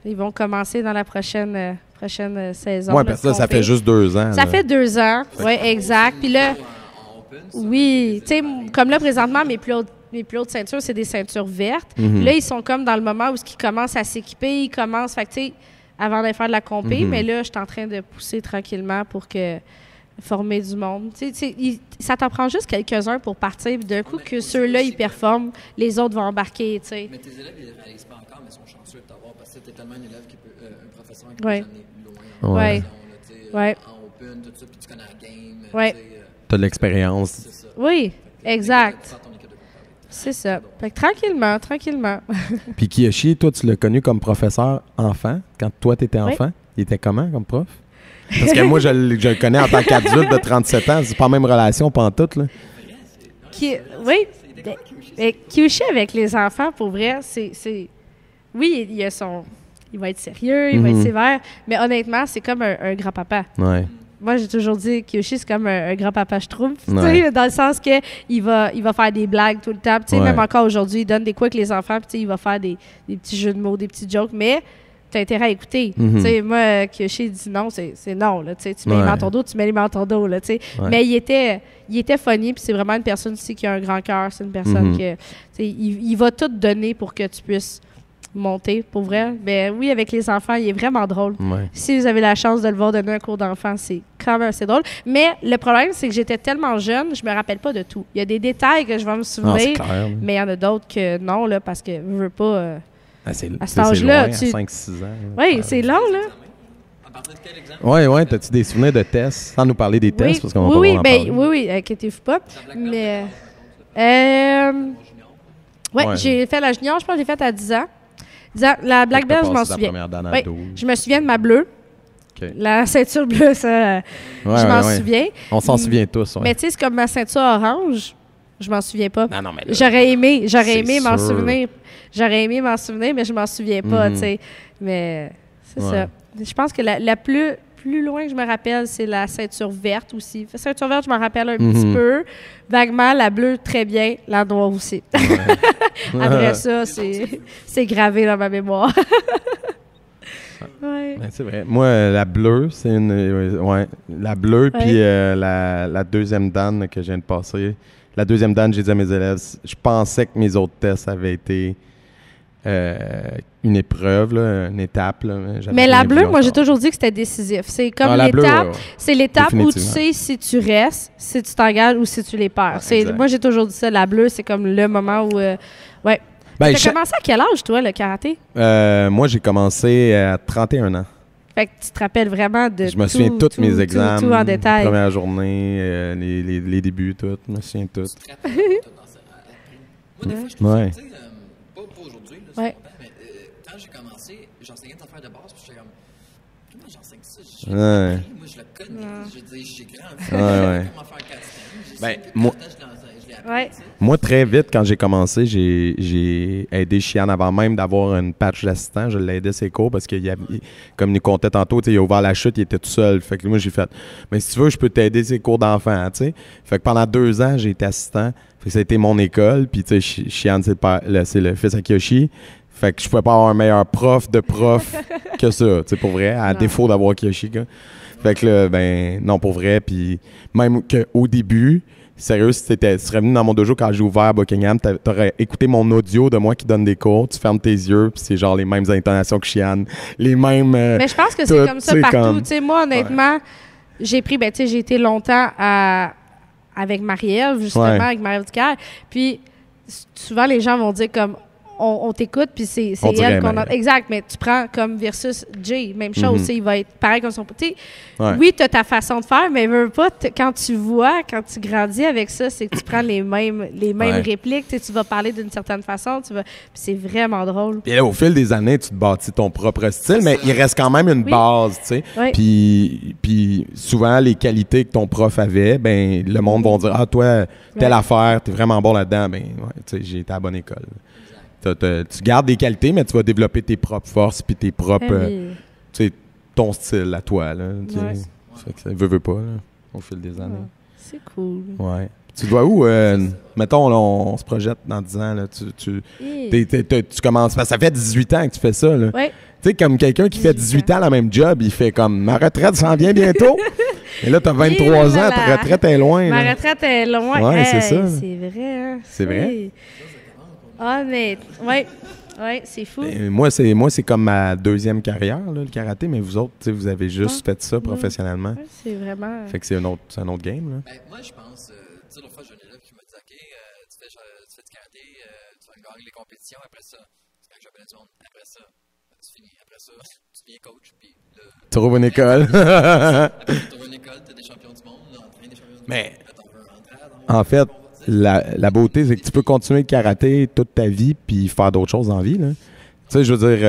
ils vont commencer dans la prochaine saison. Ouais, là, parce que ça compé. fait juste 2 ans. Ça là. fait 2 ans. Oui, exact. Puis là, En open, ça? oui, tu sais, comme là, présentement, mes plus hautes ceintures, c'est des ceintures vertes. Mhm. Là, ils sont comme dans le moment où ils commencent à s'équiper, ils commencent, fait que, tu sais, avant de faire de la compé, Mhm. mais là, je suis en train de pousser tranquillement pour que former du monde. Tu sais, ça t'en prend juste quelques-uns pour partir, puis d'un coup, que ceux-là, ils performent, les autres vont embarquer, tu sais. Mais tes élèves, ils ne réalisent pas encore, mais ils sont chanceux de t'avoir parce que t'es tellement un élève qui peut, un professeur qui peut Ouais. t'amener loin. Ouais. Ouais. En open, tout ça, puis tu connais la game. Ouais. tu sais, T'as de l'expérience. c'est ça. Oui, exact. Faire ton équipe de compé. C'est ça. Fait que tranquillement, tranquillement. Puis Kiyoshi, toi, tu l'as connu comme professeur enfant, quand toi, tu étais Oui. enfant. Il était comment comme prof? Parce que moi, je le connais en tant qu'adulte de 37 ans. C'est pas la même relation pantoute, là. Oui. Mais Kyushi avec les enfants, pour vrai, c'est... Oui, il va être sérieux, il va être Mhm. sévère, mais honnêtement, c'est comme un grand-papa. Ouais. Moi, j'ai toujours dit que Kyushi, c'est comme un grand-papa schtroumpf, tu Ouais. sais, dans le sens que il va faire des blagues tout le temps. Puis, tu sais, Ouais. même encore aujourd'hui, il donne des coups avec les enfants, puis tu sais, il va faire des petits jeux de mots, des petits jokes, mais tu as intérêt à écouter. Mhm. Tu sais, moi, Kyushi dit non, c'est non, là, tu sais, tu mets les Ouais. mains dans ton dos, tu mets les mains dans ton dos, là, tu sais. Ouais. Mais il était funny, puis c'est vraiment une personne aussi qui a un grand cœur, c'est une personne Mhm. que, tu sais, il va tout donner pour que tu puisses monter, pour vrai. Mais oui, avec les enfants, il est vraiment drôle. Ouais. Si vous avez la chance de le voir donner un cours d'enfant, c'est quand même assez drôle. Mais le problème, c'est que j'étais tellement jeune, je me rappelle pas de tout. Il y a des détails que je vais me Non, c'est souvenir, clair. là. mais il y en a d'autres que non, là, parce que je veux pas... Ah, c'est à cet c'est âge-là, loin, tu- à 5-6 ans. là. Oui, c'est long, là. À partir de quel exemple? Ouais. T'as-tu des souvenirs de tests? Sans nous parler des tests, Oui, parce qu'on va oui, pas ben, en parler. oui, inquiétez-vous pas. Mais... Ouais. J'ai fait la junior, je pense que j'ai fait à 10 ans. 10 ans. La black Fait que t'as belt, je m'en passé ta souviens. première dan à Oui, 12. je me souviens de ma bleue. OK. La ceinture bleue, ça, je m'en souviens. On s'en souvient tous, ouais. Mais tu sais, c'est comme ma ceinture orange, je m'en souviens pas. Non, mais là, J'aurais aimé c'est m'en sûr. souvenir. J'aurais aimé m'en souvenir, mais je m'en souviens pas, Mhm. tu sais. Mais c'est Ouais. ça. Je pense que la plus loin que je me rappelle, c'est la ceinture verte aussi. La ceinture verte, je m'en rappelle un petit Mhm. peu. Vaguement, la bleue, très bien. La noire aussi. Après ça, c'est gravé dans ma mémoire. Ouais. Ouais, c'est vrai. Moi, la bleue, c'est une. Ouais, la bleue, Ouais. puis la deuxième dan que je viens de passer. La deuxième dan, j'ai dit à mes élèves, je pensais que mes autres tests avaient été une épreuve, là, une étape. Là, j'avais Mais la rien vu bleue, moi, j'ai encore. toujours dit que c'était décisif. C'est comme Ah, la bleue, l'étape. ouais. C'est l'étape où tu Définitivement. sais si tu restes, si tu t'engages ou si tu les perds. Ouais, exact. Moi, j'ai toujours dit ça. La bleue, c'est comme le moment où... ouais. Ben, T'as commencé à quel âge, toi, le karaté? moi, j'ai commencé à 31 ans. Fait que tu te rappelles vraiment de Je me souviens de tous mes examens, tout en détail. première journée, les débuts, tout. Je me souviens de tout. Tu te rappelles tout dans moi, des fois, je trouve Ouais. ça, tu sais, pas aujourd'hui, là, c'est Ouais. longtemps, mais quand j'ai commencé, j'enseignais une affaire de base, puis j'étais comme, comment j'enseigne ça? Ouais. Moi, je le connais. Je veux dire, j'ai grandi. Ouais. Comment faire 4 systèmes. Ben, Puis moi- pourtant, je l'ai appris, Ouais. tu sais. Moi, très vite, quand j'ai commencé, j'ai aidé Chiane avant même d'avoir une patch d'assistant. Je l'ai aidé ses cours parce qu'il comme il nous comptait tantôt, il a ouvert la chute, il était tout seul. Fait que moi, j'ai fait, mais si tu veux, je peux t'aider ses cours d'enfant, tu sais. Fait que pendant 2 ans, j'ai été assistant. Fait que ça a été mon école. Puis, tu sais, Chiane, c'est le fils à Kiyoshi. Fait que je pouvais pas avoir un meilleur prof de prof que ça, tu sais, pour vrai, à Non. défaut d'avoir Kiyoshi, quoi. Fait que là, ben, non, pour vrai. Puis, même qu'au début, sérieux, si tu serais venu dans mon dojo quand j'ai ouvert à Buckingham, t'aurais écouté mon audio de moi qui donne des cours, tu fermes tes yeux, puis c'est genre les mêmes intonations que Chiane, les mêmes... Mais je pense que tout, c'est comme ça tu sais, partout. comme- Tu sais, moi, honnêtement, j'ai pris, ben, tu sais, j'ai été longtemps avec Marie-Ève, justement, Ouais. avec Marie-Ève Ducaire. Puis, souvent, les gens vont dire comme, on t'écoute, puis c'est On dirait elle qu'on a. Marie-Ève. Exact, mais tu prends comme versus Jay, même chose, Mhm. tu sais, il va être pareil comme son. Tu sais, Ouais. oui, tu as ta façon de faire, mais veux pas, quand tu grandis avec ça, c'est que tu prends les mêmes Ouais. répliques, tu sais, tu vas parler d'une certaine façon, puis c'est vraiment drôle. Puis là, au fil des années, tu te bâtis ton propre style, mais il reste quand même une Oui. base, tu sais. Ouais. Puis souvent, les qualités que ton prof avait, ben le monde va dire « Ah, toi, telle Ouais. affaire, t'es vraiment bon là-dedans. » Ben, ouais, tu sais, j'ai été à la bonne école. Tu gardes des qualités, mais tu vas développer tes propres forces puis tes propres... Ah oui. tu sais, ton style à toi, là. Ouais. Fait que ça veut pas, là, au fil des années. C'est cool. Ouais. Tu dois où? Mettons, là, on se projette dans 10 ans, là. Tu commences... Parce que ça fait 18 ans que tu fais ça, là. Ouais. Tu sais, comme quelqu'un qui fait 18 ans le même job, il fait comme, ma retraite s'en vient bientôt. Et là, t'as 23 ans, ta retraite est loin. Ma là. retraite est loin. Ouais, Hey, c'est ça. C'est vrai, hein? C'est vrai? Oui. Ah, mais... Ouais. Ouais, c'est fou. Moi, c'est comme ma deuxième carrière, là, le karaté, mais vous autres, tu sais, vous avez juste fait ça professionnellement. Ouais, c'est vraiment... Fait que c'est un autre game, là. Ben, moi, je pense, tu sais, l'autre fois, j'ai un élève qui m'a dit, OK, tu fais du karaté, tu vas gagner les compétitions, après ça, tu gagnes le championnat du monde, après ça, c'est fini, après ça, tu deviens coach, puis là... Tu trouves une école. Tu trouves une école, tu es des champions du monde, là, entraînes des champions du monde. Mais- Là, t'en veux rentrer, En fait, la beauté, c'est que tu peux continuer le karaté toute ta vie puis faire d'autres choses dans la vie, là. Tu sais, je veux dire...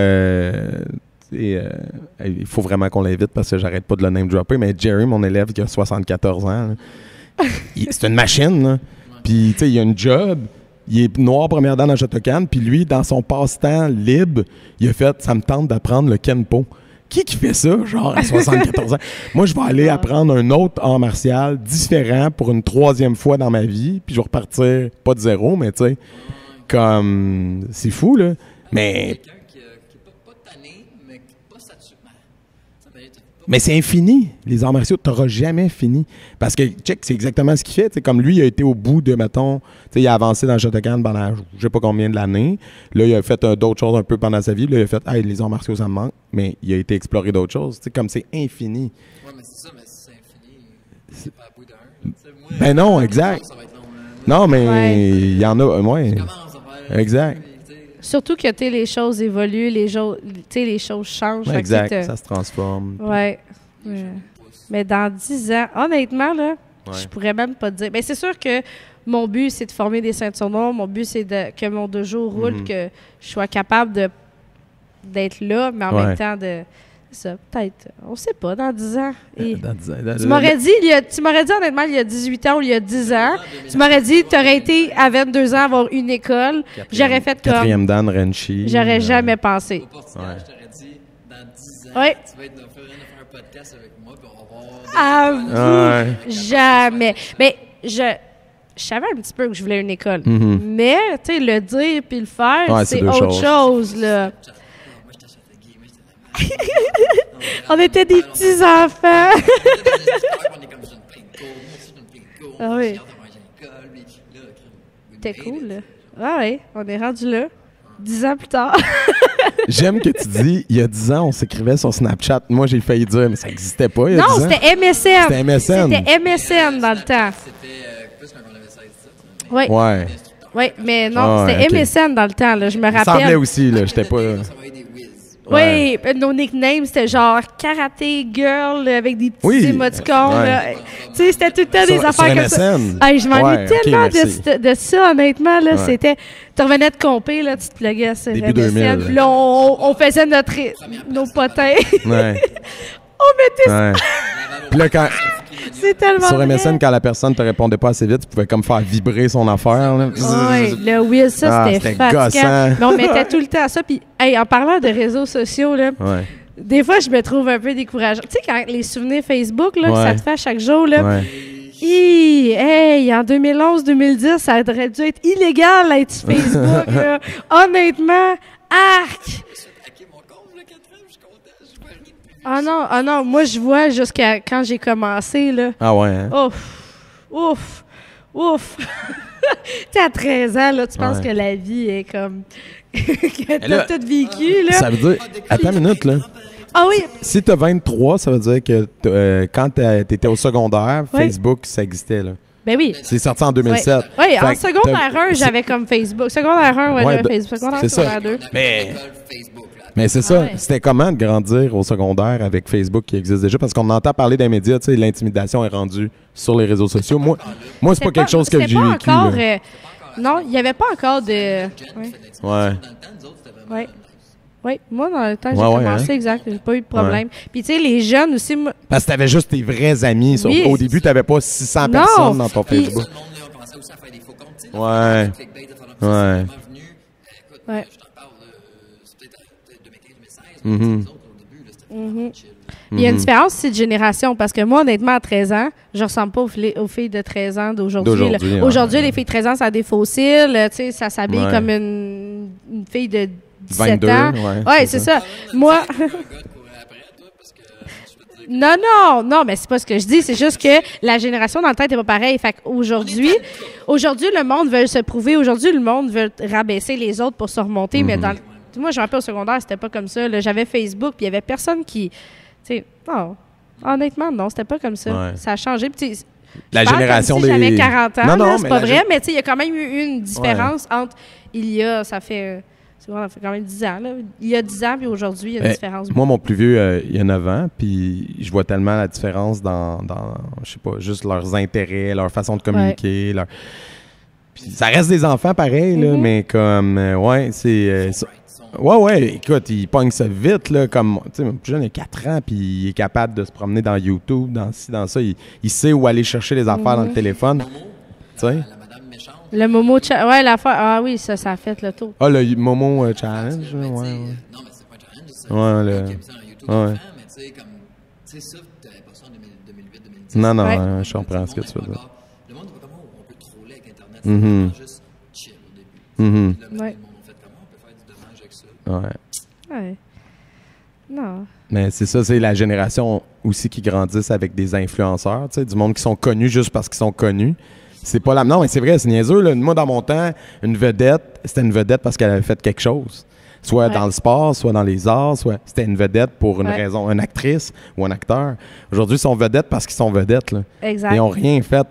il faut vraiment qu'on l'invite parce que j'arrête pas de le name dropper, mais Jerry, mon élève qui a 74 ans, là, c'est une machine, là. Puis, tu sais, il a une job, il est noir première dan dans Shotokan, puis lui, dans son passe-temps libre, il a fait « ça me tente d'apprendre le Kenpo ». Qui fait ça, genre, à 74 ans? Moi, je vais aller apprendre un autre art martial différent pour une 3e fois dans ma vie, puis je vais repartir, pas de zéro, mais tu sais, comme... C'est fou, là. Mais... quelqu'un qui n'est pas tanné, mais qui n'est pas saturé. Ça mérite pas. Mais c'est infini. Les arts martiaux, tu n'auras jamais fini. Parce que, check, c'est exactement ce qu'il fait. T'sais, comme lui, il a été au bout de, mettons, il a avancé dans le Shotokan pendant je sais pas combien de l'année. Là, il a fait d'autres choses un peu pendant sa vie. Là, il a fait, hey, les arts martiaux, ça me manque. Mais il a été explorer d'autres choses. T'sais, comme c'est infini. Oui, mais c'est ça, mais c'est infini. C'est pas à bout d'un. Ben non, exact. Ça va être long. Non, mais Ouais. il y en a, ouais. Commence à faire. Exact. Surtout que, tu sais, les choses évoluent, les choses changent. Fait que, Exact. tu sais, Ça se transforme. Ouais. Ouais. Mais dans 10 ans, honnêtement, là, Ouais. je pourrais même pas te dire. Mais c'est sûr que mon but, c'est de former des ceintures noires. Mon but, c'est que mon dojo roule, que je sois capable d'être là, mais en Ouais. même temps de... Ça, peut-être. On sait pas, dans 10 ans. Et Dans 10 ans. tu m'aurais dit, honnêtement, il y a 18 ans ou il y a 10 ans, tu m'aurais dit, tu aurais été à 22 ans avoir une école. J'aurais fait comme... 4e Dan Renchi. J'aurais jamais pensé. Au Portugal, je t'aurais dit, dans 10 ans, Ouais. tu vas être faire un podcast avec moi, puis on va avoir des... Avoue, jamais. Mais je savais un petit peu que je voulais une école. Mais, tu sais, le dire puis le faire, Ouais, c'est c'est deux autre choses. chose, là. Moi, j'étais à Châteauguay, moi, j'étais là-bas. On était des petits enfants. On est comme je donne plein de cours, moi aussi je donne plein de cours. Ah oui. J'ai hâte d'avoir une école, puis là, C'était cool, là. Ah ouais, on est rendu là. 10 ans plus tard. J'aime que tu dis, il y a 10 ans, on s'écrivait sur Snapchat. Moi, j'ai failli dire, mais ça n'existait pas il y a 10 Non, ans. c'était MSN. C'était MSN. C'était MSN dans le temps. C'était plus quand on avait 16, ça. Oui. Ouais. Oui, mais non, Ah ouais, c'était ok. MSN dans le temps, là. Je me Il semblait rappelle. aussi, là. J'étais pas... On s'envoyait des whiz. Oui, nos nicknames, c'était genre Karaté Girl là, avec des petits Oui. émoticônes. Ouais. là. Tu sais, c'était tout le temps des Sur affaires comme ça. MSN. Hey, je m'ennuie Ouais, ok, tellement merci. de ça, honnêtement. Là, Ouais. c'était... Tu revenais de compé, là, tu te pluguais sur Début MSN. 2000. Puis là, on faisait nos potins. Ouais. on mettait Ouais. Puis là, quand, C'est tellement sur vrai. MSN, quand la personne te répondait pas assez vite, tu pouvais comme faire vibrer son affaire. Là. Oui, le Will, ça, Ah, c'était c'était fatigant. gossant. Mais on mettait tout le temps ça. Puis, hey, en parlant de réseaux sociaux, là, Ouais. des fois, je me trouve un peu décourageante. Tu sais, quand les souvenirs Facebook, là, que Ouais. ça te fait à chaque jour, là. Ouais. Hey, en 2011-2010, ça aurait dû être illégal d'être sur Facebook, là. Honnêtement, arc! Ok, mon compte, le 4 ans, je suis content, je vois rien de plus. Ah non, moi, je vois jusqu'à quand j'ai commencé, là. Ah ouais, hein? Ouf. Tu sais, à 13 ans, là, tu penses Ouais. que la vie est comme... que t'as là, tout vécu, là. Ça veut dire... Attends une minute, là. Ah oui, Si t'as 23, ça veut dire que quand t'étais au secondaire, Ouais. Facebook, ça existait, là. ben oui. C'est sorti en 2007. Oui, en Fait que secondaire t'as- 1, j'avais comme Facebook. Secondaire 1, ouais, Ouais, j'avais Facebook. Secondaire, c'est ça. secondaire 2. Mais... École Facebook, là. Mais c'est ça. ouais. C'était comment de grandir au secondaire avec Facebook qui existe déjà? Parce qu'on entend parler des médias, tu sais, l'intimidation est rendue sur les réseaux sociaux. Moi c'est pas quelque chose que c'était j'ai pas vécu. encore, là. non, il n'y avait pas encore de... Ouais. Ouais. Dans le temps, nous autres, c'était vraiment... Ouais. Oui, moi, dans le temps, j'ai Ouais, ouais, commencé, hein? exact. J'ai pas eu de problème. Puis, tu sais, les jeunes aussi... moi- Parce que t'avais juste tes vrais amis. Oui. Au début, t'avais pas 600 Non. personnes dans ton Puis- Facebook. Tout le monde, là, on commençait aussi à faire des faux comptes, tu sais. Ouais. Clickbait, de faire Ouais. c'est vraiment venu. Écoute, Ouais. je t'en parle, c'est peut-être 2015-2016. Mhm. Nous autres, au début, là, c'était chill. Il y a une différence aussi de génération, parce que moi, honnêtement, à 13 ans, je ressemble pas aux filles de 13 ans d'aujourd'hui. là. Ouais. Aujourd'hui, les filles de 13 ans, ça a des fossiles, tu sais, ça s'habille Ouais. comme une fille de 17 22, ans. ouais, C'est ça. Moi... Un gars de courir après toi, parce que je peux te dire Non, mais c'est pas ce que je dis. C'est juste que la génération dans le temps n'est pas pareille. Fait qu'aujourd'hui, le monde veut se prouver. Aujourd'hui, le monde veut rabaisser les autres pour se remonter. Mais moi, je me rappelle au secondaire, c'était pas comme ça. Là. J'avais Facebook, puis il y avait personne qui... Tu sais, non. Honnêtement, non, c'était pas comme ça. Ouais. Ça a changé. Puis, tu sais, La je parle génération comme si des... j'avais 40 ans, Non, là, c'est mais pas la vrai. Mais tu sais, il y a quand même eu une différence entre... Ça fait quand même 10 ans. Là. Il y a 10 ans, puis aujourd'hui, il y a une différence. Moi, mon plus vieux, il y a 9 ans, puis je vois tellement la différence dans je sais pas, juste leurs intérêts, leur façon de communiquer. Puis ça reste des enfants pareil, là, mais comme, c'est... Ouais, écoute, il pogne ça vite, là, comme, tu sais, mon plus jeune, il a 4 ans, puis il est capable de se promener dans YouTube, dans ci, dans ça. Il sait où aller chercher les affaires dans le téléphone. Tu sais? la madame méchante. Le Momo... Ouais, l'affaire... Ah oui, ça a fait le tour. Ah, le Momo Challenge, Mais ouais. non, mais c'est pas un challenge, c'est Ouais, un le- qui a mis ça en YouTube ouais. enfant, mais tu sais, comme, tu sais, ça, t'avais pas ça en 2008, 2010. Non, Ouais. je comprends ce que tu veux dire. Le monde, comment on peut troller avec Internet, c'est Mhm. vraiment juste chill au début. Mhm. Puis là, maintenant, Ouais. le monde a fait comment on peut faire du dommage avec ça. Ouais. Ouais. Non. Mais c'est ça, c'est la génération aussi qui grandissent avec des influenceurs, tu sais, du monde qui sont connus juste parce qu'ils sont connus. C'est pas la... Non, mais c'est vrai, c'est niaiseux, là. Moi, dans mon temps, une vedette, c'était une vedette parce qu'elle avait fait quelque chose. Soit dans le sport, soit dans les arts, soit... C'était une vedette pour une raison. Une actrice ou un acteur. Aujourd'hui, ils sont vedettes parce qu'ils sont vedettes, là. Exact. Ils n'ont rien fait.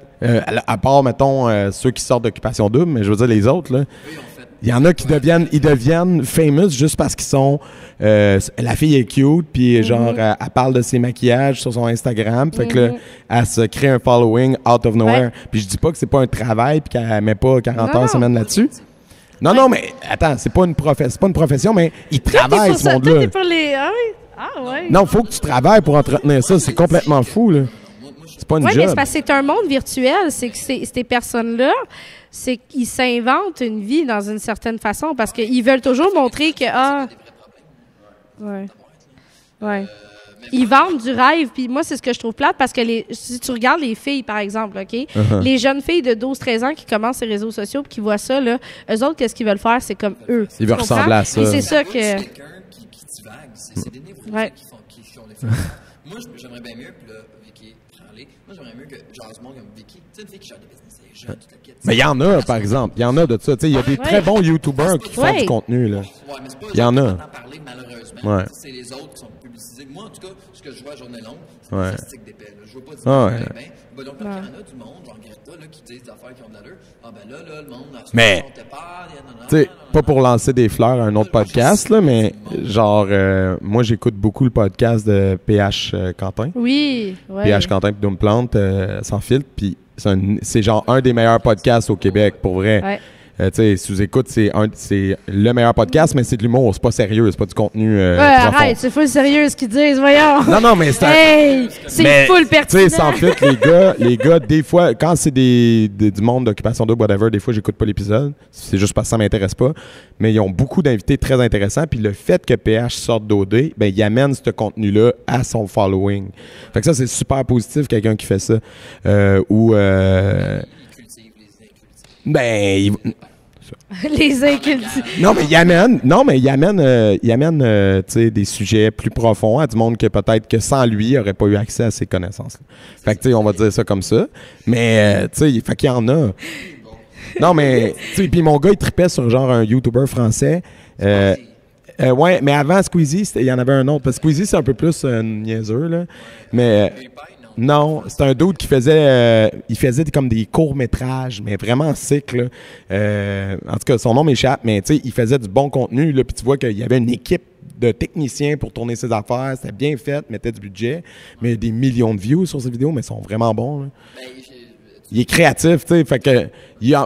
À part, mettons, ceux qui sortent d'Occupation Double, mais je veux dire, les autres, là... Il y en a qui deviennent famous juste parce qu'ils sont... la fille est cute, puis genre, elle parle de ses maquillages sur son Instagram. Fait que là, elle se crée un following out of nowhere. Ouais. Puis je dis pas que c'est pas un travail, puis qu'elle met pas 40 Non, heures semaine là-dessus. Non, mais attends, c'est pas une profession, mais ils travaillent, ce monde-là. Toi, t'es pour les... Ah oui? Ah ouais. Non, faut que tu travailles pour entretenir ça. C'est complètement fou, là. C'est pas une Oui, mais job. c'est parce que c'est un monde virtuel. C'est que ces personnes-là, c'est qu'ils s'inventent une vie dans une certaine façon parce qu'ils veulent toujours montrer que... Ouais. Ils vendent du rêve. Puis moi, c'est ce que je trouve plate parce que si tu regardes les filles, par exemple, OK? Les jeunes filles de 12-13 ans qui commencent ces réseaux sociaux puis qui voient ça, là, eux autres, qu'est-ce qu'ils veulent faire? C'est comme eux. Ils veulent Tu comprends? ressembler à ça. Et c'est ça C'est que... quelqu'un qui divague, c'est des névrosiques Ouais. qui font des fois. Moi, j'aimerais bien mieux, puis là, Vicky, prends-les. Moi, j'aimerais mieux que, genre, ce monde comme Vicky, tu sais, une fille qui gère des business, elle est jeune, toute la quête. Mais il y en a, par exemple. Il y en a de ça. Tu sais, il y a des très bons YouTubers qui font du contenu, là. Ouais, mais c'est pas Il y en a. eux qui parler, malheureusement. Ouais. C'est les autres qui sont publicisés. Moi, en tout cas, ce que je vois à Journée Longue, c'est Ouais. des statistiques d'épais. Je vois pas dire Ah ouais. ben, donc, quand il y en a du monde, genre Greta, là, qui disent des affaires qui ont de l'allure, ah ben là, le monde, en ce Mais- moment, on te parle, Tu sais, pas pour lancer des fleurs à un autre podcast, là, mais genre, moi, j'écoute beaucoup le podcast de PH Quentin. Oui, ouais. PH Quentin puis Doom Plante, sans filtre, puis c'est genre un des meilleurs podcasts au Québec, pour vrai. Ouais. Tu sais, sous-écoute, c'est le meilleur podcast, mais c'est de l'humour, c'est pas sérieux, c'est pas du contenu Ouais, profond. arrête, c'est full sérieux ce qu'ils disent, voyons. Non, mais c'est un... Hey, c'est Mais, full tu pertinent. sais, sans filtre, les gars, des fois, quand c'est du monde d'Occupation Double, whatever, des fois, j'écoute pas l'épisode. C'est juste parce que ça m'intéresse pas. Mais ils ont beaucoup d'invités très intéressants. Puis le fait que PH sorte d'OD, ben, il amène ce contenu-là à son following. Fait que ça, c'est super positif, quelqu'un qui fait ça. Ben, Les incultes. non, mais il amène, tu sais, des sujets plus profonds à du monde que peut-être que sans lui, il n'aurait pas eu accès à ces connaissances. Fait que, tu sais, on va dire ça comme ça. Mais, tu sais, fait qu'il y en a. Non, mais, tu sais, puis mon gars, il tripait sur genre un YouTuber français. Ouais, mais avant Squeezie, il y en avait un autre. Parce que Squeezie, c'est un peu plus niaiseux, là. Mais, non, c'est un dude qui faisait, il faisait comme des courts-métrages, mais vraiment sick, là. En tout cas, son nom m'échappe, mais tu sais, il faisait du bon contenu, là, puis tu vois qu'il y avait une équipe de techniciens pour tourner ses affaires, c'était bien fait, mettait du budget, mais il y a des millions de views sur ses vidéos, mais ils sont vraiment bons, là. Il est créatif, tu sais, fait que,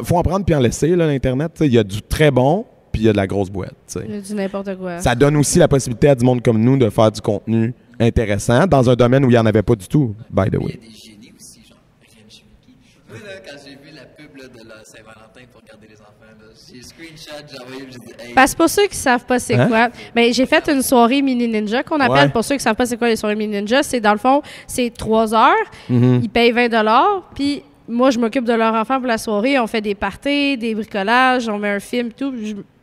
faut en prendre puis en laisser, là, l'Internet, tu sais, il y a du très bon, puis il y a de la grosse boîte, tu sais. Il a dit n'importe quoi. Ça donne aussi la possibilité à du monde comme nous de faire du contenu intéressant dans un domaine où il n'y en avait pas du tout, by the Il y way. a des génies aussi, genre Renji Vicky. Moi, là, quand j'ai vu la pub là, de la Saint-Valentin pour regarder les enfants. Là. J'ai screenshot, j'ai envoyé, j'ai dit, hey. Parce que pour ceux qui savent pas c'est Hein? quoi, ben, j'ai fait une soirée mini ninja qu'on appelle, Ouais. pour ceux qui savent pas c'est quoi les soirées mini ninja, c'est dans le fond, c'est 3 heures, Mhm. ils payent 20 $, puis moi, je m'occupe de leur enfant pour la soirée, on fait des parties, des bricolages, on met un film, tout.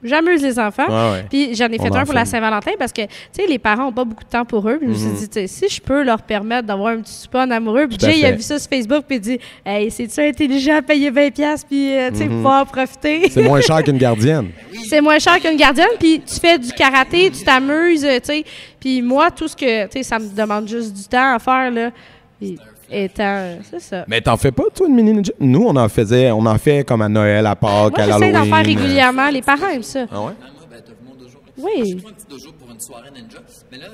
J'amuse les enfants. Ouais, ouais. Puis j'en ai fait On un en pour la fait. Saint-Valentin parce que, tu sais, les parents n'ont pas beaucoup de temps pour eux. Puis je me suis dit, tu sais, si je peux leur permettre d'avoir un petit souper en amoureux. Puis Tout à Jay, il a fait. vu ça sur Facebook, puis il dit, hey, c'est-tu intelligent à payer 20$, puis, tu sais, pouvoir en profiter? C'est moins cher qu'une gardienne. C'est moins cher qu'une gardienne, puis tu fais du karaté, tu t'amuses, tu sais. Puis moi, tout ce que, tu sais, ça me demande juste du temps à faire, là. Puis, étant, c'est ça. Mais t'en fais pas, toi, une mini ninja? Nous, on en fait comme à Noël, à Pâques, Moi, à j'essaie l'Halloween. d'en faire régulièrement. Les parents aiment ça. Ah ouais? Moi, ben, t'as vu mon dojo. Là. Oui. J'ai pris un petit dojo pour une soirée ninja. Mais là,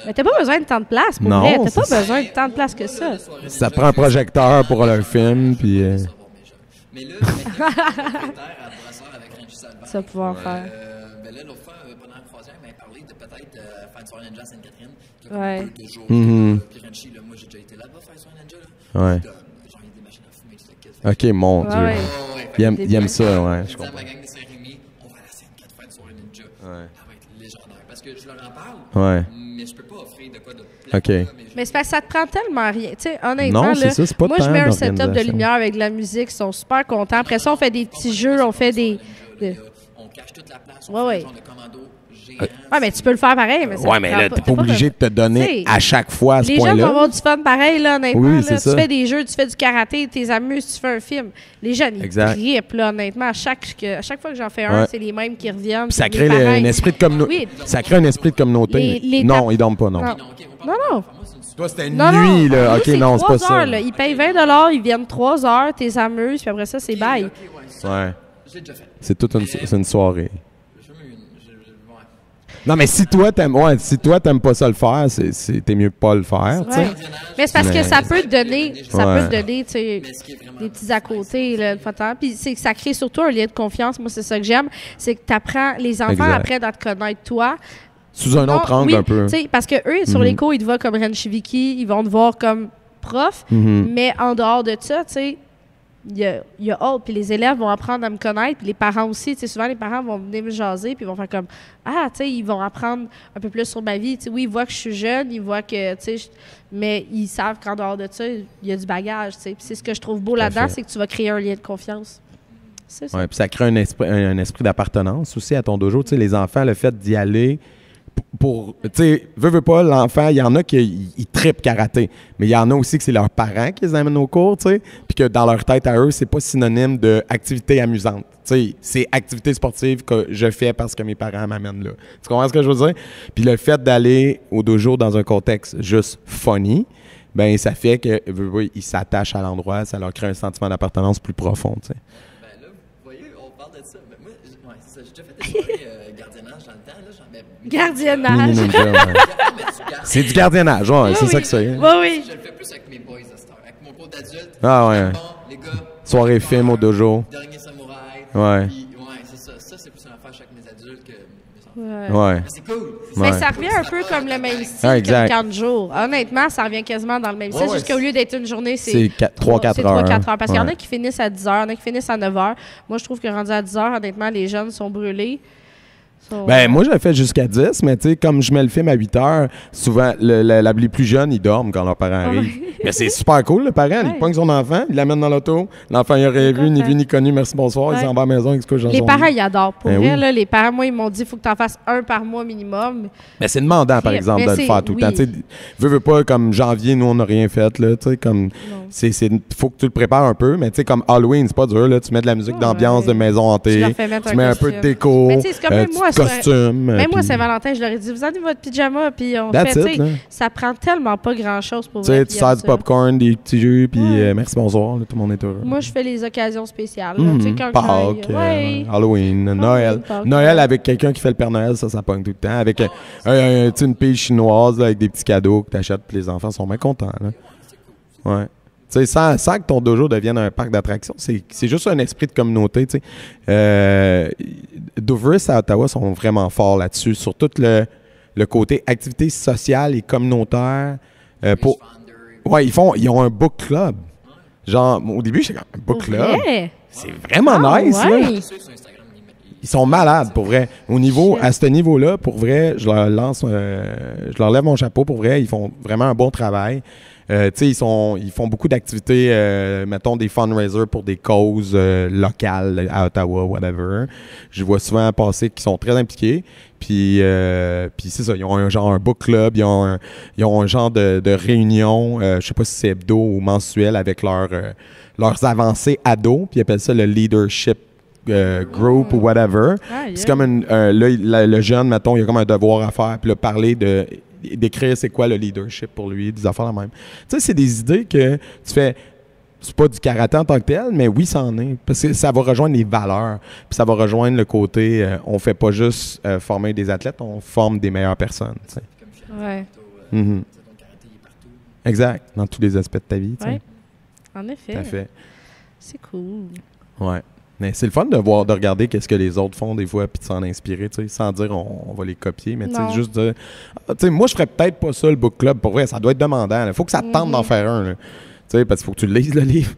Mais t'as pas besoin de tant de place, pour Non, vrai. T'as c'est pas ça. besoin de tant de place que ça. Ça prend un projecteur pour leur film, puis... Mais là, propriétaire à Brassard avec Frenchy Salvaire. Ça va pouvoir faire. Ben là, l'autre fois, pendant la croisière, il m'a parlé de peut-être faire une soirée ninja à Sainte-Catherine. Ouais. Deux jours. Puis Frenchy, là, moi, j'ai déjà été là-bas faire une soirée ninja. Là. Ouais. Genre, il y a des machines à fumer, tout ça. OK, mon Dieu. Ouais. Il aime ça, ouais, je Je comprends. comprends. Ma gang de Saint-Rémy, on va à la Sainte-Catherine faire une soirée ninja. Ouais. Ça va être légendaire. Parce que je leur en parle, Ouais. mais je peux pas offrir de quoi de OK. Mais c'est parce que ça te prend tellement rien. Tu sais, honnêtement, Non, là, c'est ça, c'est pas moi, je tant mets un setup de d'organisation. lumière avec de la musique. Ils sont super contents. Après ça, on fait des petits jeux. On fait des... On cache toute la place, Ouais, on fait ouais. un genre de commando géant. Ouais, mais tu peux le faire pareil. Mais ça Ouais, te mais prend là, pas- t'es pas obligé de te donner T'sais, à chaque fois à ce Les gens vont point-là. avoir du fun pareil, là, honnêtement. Oui, là. c'est Tu ça. fais des jeux, tu fais du karaté, tu amuses, tu fais un film. Les jeunes, ils Exact. trippent, là, honnêtement. À chaque fois que j'en fais un, Ouais. c'est les mêmes qui reviennent. Puis ça puis crée les parents, un esprit de communauté. Oui. Ça crée un esprit de communauté. Les non, tap- ils dorment pas, non. Non. Non, non. Toi, c'était une Non, nuit, non. là. Nous, OK, non, c'est 3 pas ça. heures, là. Ils payent 20$, ils viennent 3 heures, t'es amuses, puis après ça, c'est bye. Ouais. J'ai déjà fait. C'est toute c'est une soirée. J'ai jamais eu ouais. Non, mais si toi, t'aimes pas ça le faire, t'es mieux pas le faire, tu sais. Ouais. Mais c'est parce que Mais- ça peut te donner, Ouais. tu sais, Mais ce qui est vraiment des petits à côté, là, le fond. Puis c'est que ça crée surtout un lien de confiance. Moi, c'est ça que j'aime. C'est que t'apprends, les enfants Exact. apprennent à te connaître toi. Sous un autre angle, Oui, un peu. tu sais, parce que eux, sur les cours, ils te voient comme Renchiviki, ils vont te voir comme prof, Mhm. mais en dehors de ça, tu sais, il y a autre. Puis les élèves vont apprendre à me connaître, puis les parents aussi. Tu sais, souvent, les parents vont venir me jaser, puis ils vont faire comme ah, tu sais, ils vont apprendre un peu plus sur ma vie. Tu sais, oui, ils voient que je suis jeune, ils voient que, tu sais, mais ils savent qu'en dehors de ça, il y a du bagage, tu sais. Puis c'est ce que je trouve beau à là-dedans, fait. c'est que tu vas créer un lien de confiance. C'est ça. Ouais, puis ça crée un esprit d'appartenance aussi à ton dojo. Tu sais, les enfants, le fait d'y aller pour tu sais, veux pas, l'enfant, il y en a qui ils trippent karaté, mais il y en a aussi que c'est leurs parents qui les amènent au cours, tu sais, puis que dans leur tête à eux, c'est pas synonyme d'activité amusante. Tu sais, c'est activité sportive que je fais parce que mes parents m'amènent là. Tu comprends ce que je veux dire? Puis le fait d'aller au dojo dans un contexte juste funny, ben ça fait que ils s'attachent à l'endroit, ça leur crée un sentiment d'appartenance plus profond, tu sais. Ben là, vous voyez, on parle de ça. Mais moi, ouais, c'est ça, j'ai déjà fait des soirées gardiennage dans le temps. Là, Gardiennage. Mini ninja, ouais. C'est du gardiennage, ouais, c'est ça que c'est. Oui, oui. Je le fais plus avec mes boys à cette heure. Avec mon cours d'adulte. Ah ouais. Bon, les gars. Soirée film au dojo. Dernier samouraï. Ouais. Puis, ouais, c'est ça. Ça, c'est plus une affaire avec mes adultes que mes enfants. Ouais. Ouais. Mais c'est cool. Mais Ouais. ça revient un peu comme le même style Ah, que exact. le camp de jour. Honnêtement, ça revient quasiment dans le même style, Ouais, juste qu'au lieu d'être une journée, C'est c'est 3-4 c'est heures. 3-4 heures. Parce qu'il y en a Ouais. qui finissent à 10 heures, il y en a qui finissent à 9 heures. Moi, je trouve que rendu à 10 heures, honnêtement, les jeunes sont brûlés. Ben, moi, je l'ai fait jusqu'à 10, mais tu sais, comme je mets le film à 8 heures, souvent, les plus jeunes, ils dorment quand leurs parents arrivent. Mais c'est super cool, le parent. Il Ouais. pogne son enfant, il l'amène dans l'auto. L'enfant, il aurait vu, ni content. vu, ni connu, merci, bonsoir. Il Ouais. s'en va à la maison, il se couche dans Les son parents, lit. ils adorent. Pour Ben vrai, oui. là, les parents, moi, ils m'ont dit il faut que tu en fasses un par mois minimum. Mais c'est demandant, par Mais exemple, de le c'est- faire tout le temps. oui. Tu sais, veux pas, comme janvier, nous, on n'a rien fait, là. Tu sais, comme. Faut que tu le prépares un peu, mais tu sais, comme Halloween, c'est pas dur, là. Tu mets de la musique Ouais. d'ambiance de maison hantée. Tu leur fais mettre Tu un mets un peu de costume. déco. Mais tu sais, c'est comme même petit moi, costume. Même moi, puis- Saint-Valentin, je leur ai dit vous avez votre pyjama, puis on That's fait. it, Tu sais, là. ça prend tellement pas grand-chose pour Tu sais, vrai. tu qu'ils sers aiment du ça. popcorn, des petits jeux, puis Ouais. merci, bonsoir, là, tout le monde est heureux. Moi, je fais les occasions spéciales. là. Tu sais, quand Pâques, ouais. Halloween, Noël. Pâques, Noël ouais. avec quelqu'un qui fait le Père Noël, ça pogne tout le temps. Avec tu sais, une pige chinoise là, avec des petits cadeaux que tu achètes, puis les enfants sont bien contents. Là. Ouais. Tu sais, sans que ton dojo devienne un parc d'attractions, c'est juste un esprit de communauté. Tu sais. Dooveris à Ottawa sont vraiment forts là-dessus, sur tout le côté activité sociale et communautaire. Ouais, ils ont un book club. Genre, au début, j'étais comme un book Pour club. vrai? C'est vraiment nice, là. ouais. Ceux sur Instagram, Ils sont malades, pour vrai. À ce niveau-là, pour vrai, je leur lève mon chapeau, pour vrai. Ils font vraiment un bon travail. Tu sais, ils font beaucoup d'activités, mettons des fundraisers pour des causes locales à Ottawa, whatever. Je vois souvent passer qu'ils sont très impliqués. Puis c'est ça, ils ont un book club, ils ont un genre de réunion, je sais pas si c'est hebdo ou mensuel avec leurs avancées ados, puis ils appellent ça le leadership group ou whatever. C'est comme le jeune, mettons, il y a comme un devoir à faire, puis là, parler d'écrire c'est quoi le leadership pour lui, des affaires la même. Tu sais, c'est des idées que tu fais. C'est pas du karaté en tant que tel, mais oui, ça en est. Parce que ça va rejoindre les valeurs. Puis ça va rejoindre le côté, on fait pas juste former des athlètes, on forme des meilleures personnes. Tu sais. Ouais. ton karaté il est partout. Exact. Dans tous les aspects de ta vie. Tu sais. Ouais. En effet. Tout à fait. C'est cool. Ouais. Mais c'est le fun de regarder qu'est-ce que les autres font des fois puis de s'en inspirer, tu sais, sans dire on va les copier, mais tu sais, juste dire, tu sais, moi je ferais peut-être pas ça le book club, pour vrai, ça doit être demandant. Il faut que ça te tente d'en faire un, là. Tu sais, parce qu'il faut que tu lises le livre.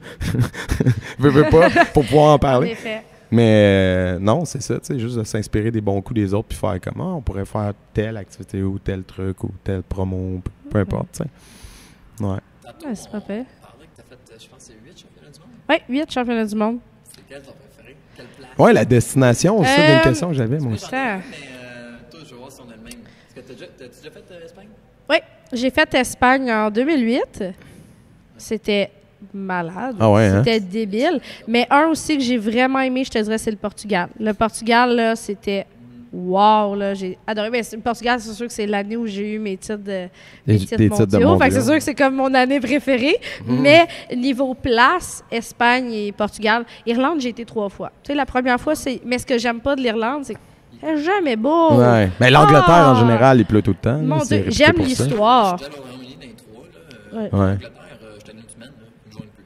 veux pas, pour pouvoir en En parler. effet. Mais non, c'est ça, tu sais, juste de s'inspirer des bons coups des autres puis faire comment on pourrait faire telle activité ou tel truc ou telle promo, peu importe, tu sais. Ouais. Tantôt, Ouais, c'est pas pire. on parlait que tu as fait, je pense, c'est 8 championnats du monde. Oui, 8 championnats du monde. C'est quel ton préféré? Quelle place? Ouais, la destination, c'est ça, une question que j'avais, moi aussi. Ça. Mais toi, je vais voir si on a le même. Est-ce que t'as-tu déjà fait Espagne? Oui, j'ai fait Espagne en 2008. C'était malade. Ah ouais, hein? C'était débile. Mais un aussi que j'ai vraiment aimé, je te dirais, c'est le Portugal. Le Portugal, là, c'était wow, là, j'ai adoré. Mais le Portugal, c'est sûr que c'est l'année où j'ai eu mes titres Des titres de mondiaux. Fait que c'est mondiaux. sûr que c'est comme mon année préférée. Mais niveau place, Espagne et Portugal. Irlande, j'ai été 3 fois. Tu sais, la première fois, c'est... Mais ce que j'aime pas de l'Irlande, c'est que c'est jamais beau. Ouais. Mais l'Angleterre, en Ah! général, il pleut tout le temps. Mon là, c'est Dieu, réputé j'aime pour ça. l'histoire. J'étais allé au Royaume-Uni dans les 3, là. Ouais. Ouais. L'Angleterre, j'étais allé une semaine, là. Une journée de plus.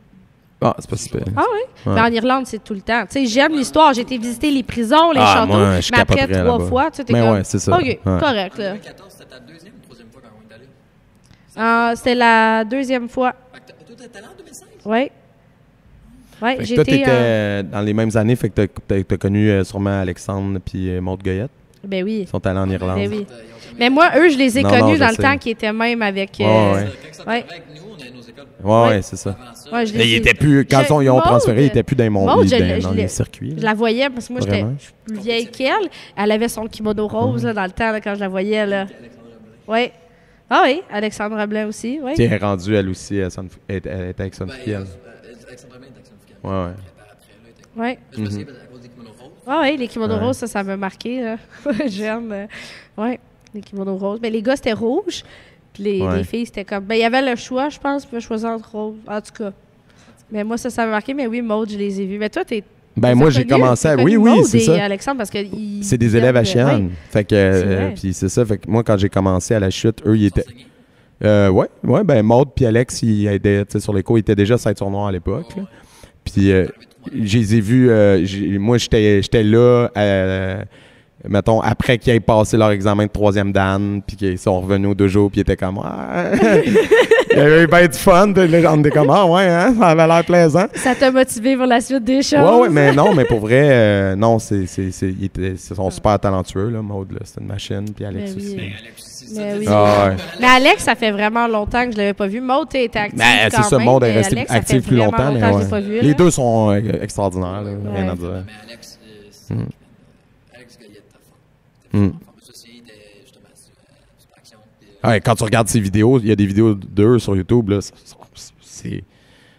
Ah, c'est pas super. Ah oui? Ouais. Mais en Irlande, c'est tout le temps. Tu sais, j'aime l'histoire. J'ai été visiter les prisons, les Ah, châteaux. moi, je mais après capoterais 3 là-bas. fois, tu sais, t'es Mais comme... ouais, c'est ça. OK, Ouais. correct, là. 2014, c'était ta deuxième ou troisième fois quand on est allé? C'était la 2e fois. Fait que toi, t'étais allé en 2016? Oui. Oui, Fait que j'ai toi, été... t'étais dans les mêmes années, fait que t'as connu sûrement Alexandre puis Maude Goyette. Ben oui. Ils sont allés en Irlande. Ben oui. Mais moi, eux, je les ai Non, connus non, je dans le sais. temps qui étaient même avec... Ouais. Quand ça Ouais. avec nous, on avait nos écoles. Ouais, Ouais. c'est ça. Avant ça, Ouais, je Mais les ils ai- étaient plus, quand ils ont Maude, transféré, ils étaient plus dans les mondes, Maude, dans les circuits. Je la voyais parce que moi, je Vraiment? suis plus vieille qu'elle. Elle avait son kimono rose là, dans le temps là, quand je la voyais. Là. Oui. Ah oui, Alexandre Blin aussi. Oui. Qui est rendue, elle aussi, elle était avec son ben, fille. Alexandre Blin était avec son fille. Ouais, ouais. Après, là, il était... Oui. Je me souviens, à cause des kimonos roses. Ah oui, les kimonos Ouais. roses, ça m'a marqué. Là. J'aime. Oui, les kimonos roses. Mais les gars, c'était rouge. Puis Ouais. les filles, c'était comme. Ben, il y avait le choix, je pense, pour choisir entre rose. En tout cas. Mais moi, ça m'a marqué. Mais oui, Maude, je les ai vus. Mais toi, t'es. Ben, moi, j'ai commencé à. Oui, oui, c'est ça. Alexandre, parce que. C'est des élèves à Chienne. Oui. Fait que, vrai. puis c'est ça. Fait que moi, quand j'ai commencé à la chute, eux, ils étaient. Ouais, ben, Maude puis Alex, ils aidaient, tu sais, sur les cours, ils étaient déjà ceinture noire à l'époque. là. Puis, je les ai vus. Moi, j'étais là, mettons, après qu'ils aient passé leur examen de 3e Dan, puis qu'ils sont revenus aux 2 jours, puis ils étaient comme. Ah. Il y avait eu bien du fun. Puis là, on était comme, ah, ouais, hein, ça avait l'air plaisant. Ça t'a motivé pour la suite des choses. Ouais, mais non, mais pour vrai, non, ils sont super talentueux, là, Maude, là, c'est une machine, puis Alex Mais oui. aussi. Alex aussi, Mais ça, oui. c'est- Ah, ouais. Mais Alex, ça fait vraiment longtemps que je l'avais pas vu. Maud, tu était active Ben, quand c'est ça, même, Maude est mais resté Alex, ça actif fait plus vraiment longtemps, mais que je l'ai ouais. pas vu, Les là. deux sont extraordinaires, là, rien Ouais. à dire. Mais Alex, Alex Goyette, t'as fort. Hmm. Ça aussi, il était justement super action. Puis, Ouais, quand tu regardes ses vidéos, il y a des vidéos d'eux sur YouTube, là,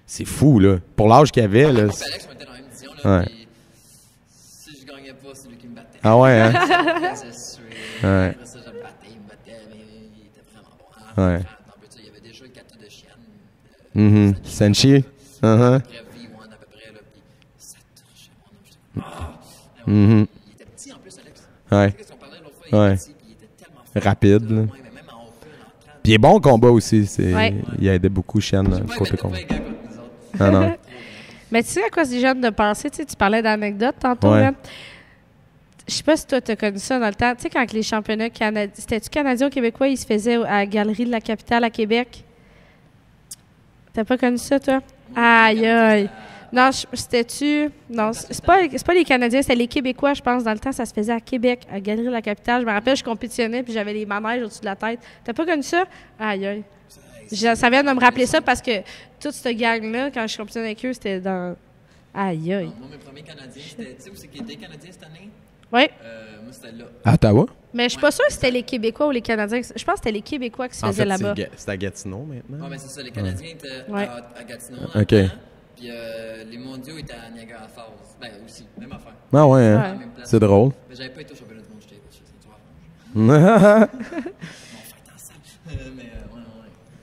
c'est fou, là. Pour l'âge qu'il avait, là. Alex, on était dans la même division, là, Ouais. puis si je gagnais pas, c'est lui qui me battait. Ah ouais, hein? C'est sûr. Ouais. Après ça, je me battais, il me battait, mais il était vraiment bon. Ouais. Il y avait déjà le kata de chienne. Senshi? Après V1 à peu près, là, puis ça touchait mon âme. Il était petit en plus, Alex. Ouais. Qu'est-ce qu'on parlait l'autre fois? Il Ouais. était petit, puis il était tellement fort. Rapide, là. Ouais, mais même en open, en 30. Puis il est bon au combat aussi. Ouais. Il aidait beaucoup Chienne, Ouais, côté mais combat. pas les gars contre nous autres. Ah non. Mais tu sais à quoi c'est jeune de penser? Tu sais, tu parlais d'anecdotes tantôt. Ouais. Là. Je sais pas si toi, tu as connu ça dans le temps. Tu sais, quand les championnats canadiens... C'était-tu canadien ou québécois? Ils se faisaient à la Galerie de la Capitale à Québec. T'as pas connu ça, toi? Aïe, aïe. Non, c'était-tu... Non, c'est pas les Canadiens, c'était les Québécois, je pense. Dans le temps, ça se faisait à Québec, à Galerie de la Capitale. Je me rappelle, je compétitionnais, puis j'avais les manèges au-dessus de la tête. T'as pas connu ça? Aïe, aïe. Ça vient de me rappeler ça parce que toute cette gang-là, quand je compétitionnais avec eux, c'était dans... Aïe, aïe. Moi, mes premiers Canadiens, c'était... Tu sais où c'est qu'il y a des Canadiens cette année? Oui. Moi, c'était là. À Ottawa? Mais je suis pas sûre si c'était les Québécois ou les Canadiens. Je pense que c'était les Québécois qui se faisaient là-bas. C'est à Gatineau maintenant. Oui, mais c'est ça. Les Canadiens étaient Ouais. à Gatineau. OK. Puis les mondiaux étaient à Niagara Falls. Ben aussi, même affaire. Ah ouais, hein? Ouais. Même place. C'est drôle. Mais j'avais pas été au championnat du monde, j'étais tu vas faire. Mais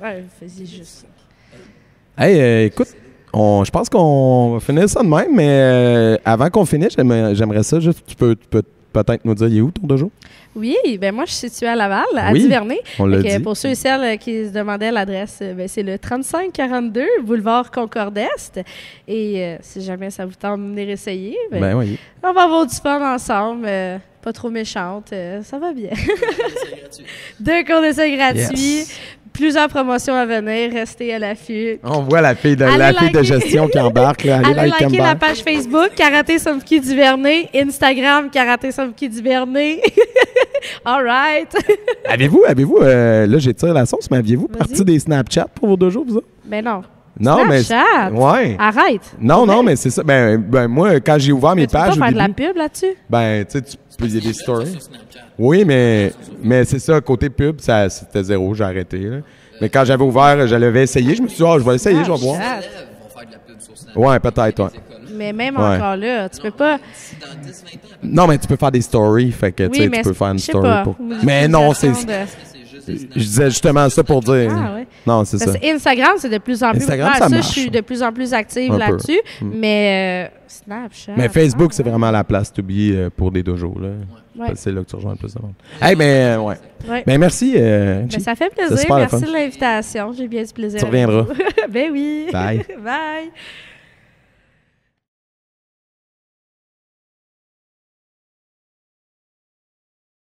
ouais. Ouais, faisais juste ça. Hey, écoute, je pense qu'on va finir ça de même, mais avant qu'on finisse, j'aimerais ça juste, tu peux peut-être nous dire, il est où ton dojo? Oui, ben moi, je suis située à Laval, à Oui, Divernay. on l'a Fait que dit. pour ceux et celles qui se demandaient l'adresse, ben, c'est le 3542 boulevard Concorde-Est. Et si jamais ça vous tente de venir essayer, Ben oui. on va avoir du fun ensemble. Pas trop méchante, ça va bien. C'est gratuit. 2 cours d'essai gratuits, Yes. plusieurs promotions à venir, restez à l'affût. On voit la fille de, Allez de liker. gestion qui embarque. Là. Allez liker la embarque. page Facebook Karaté Somki Duvernay, Instagram Karaté Somki Duvernay. All right. Avez-vous, là j'étire la sauce, mais aviez-vous Vas-y. parti des Snapchat pour vos dojos, vous autres? Ben non. Non, Snapchat? mais. Ouais. Arrête. Non, non, mais c'est ça. Ben, moi, quand j'ai ouvert mes Mais tu peux pas pages au faire de la début, pub là-dessus? ben, tu sais, il y a des stories. Sur Snapchat. Oui, mais c'est ça, côté pub, c'était zéro, j'ai arrêté. Là. Mais quand j'avais ouvert, je l'avais essayé, je me suis dit, je vais essayer, je vais voir. Ah. Les élèves vont faire de la pub sur Snapchat. Ouais, peut-être, ouais. Les écoles. Mais même Ouais. encore là, tu peux pas... Si dans 10-20 ans, Non, mais tu peux faire des stories, fait que tu sais, tu peux faire une je sais story pas. pour. Mais non, c'est. c'est juste des Je Snapchat. disais justement ça pour dire. Ah, ouais. Non, c'est ça. Parce que Instagram, c'est de plus en plus... Instagram, Ah, ça je marche. suis de plus en plus active Un peu. là-dessus. Mais Snapchat... Mais Facebook, c'est ah, vraiment la place to be pour des dojos. Là. Ouais. C'est là que tu rejoins le plus de monde. Hey, ben, ouais. Ouais. Ben, merci. Ben, Chi. ça fait C'est plaisir. super le Merci fun. de l'invitation. J'ai bien du plaisir. Tu avec reviendras. vous. Ben oui. Bye. Bye.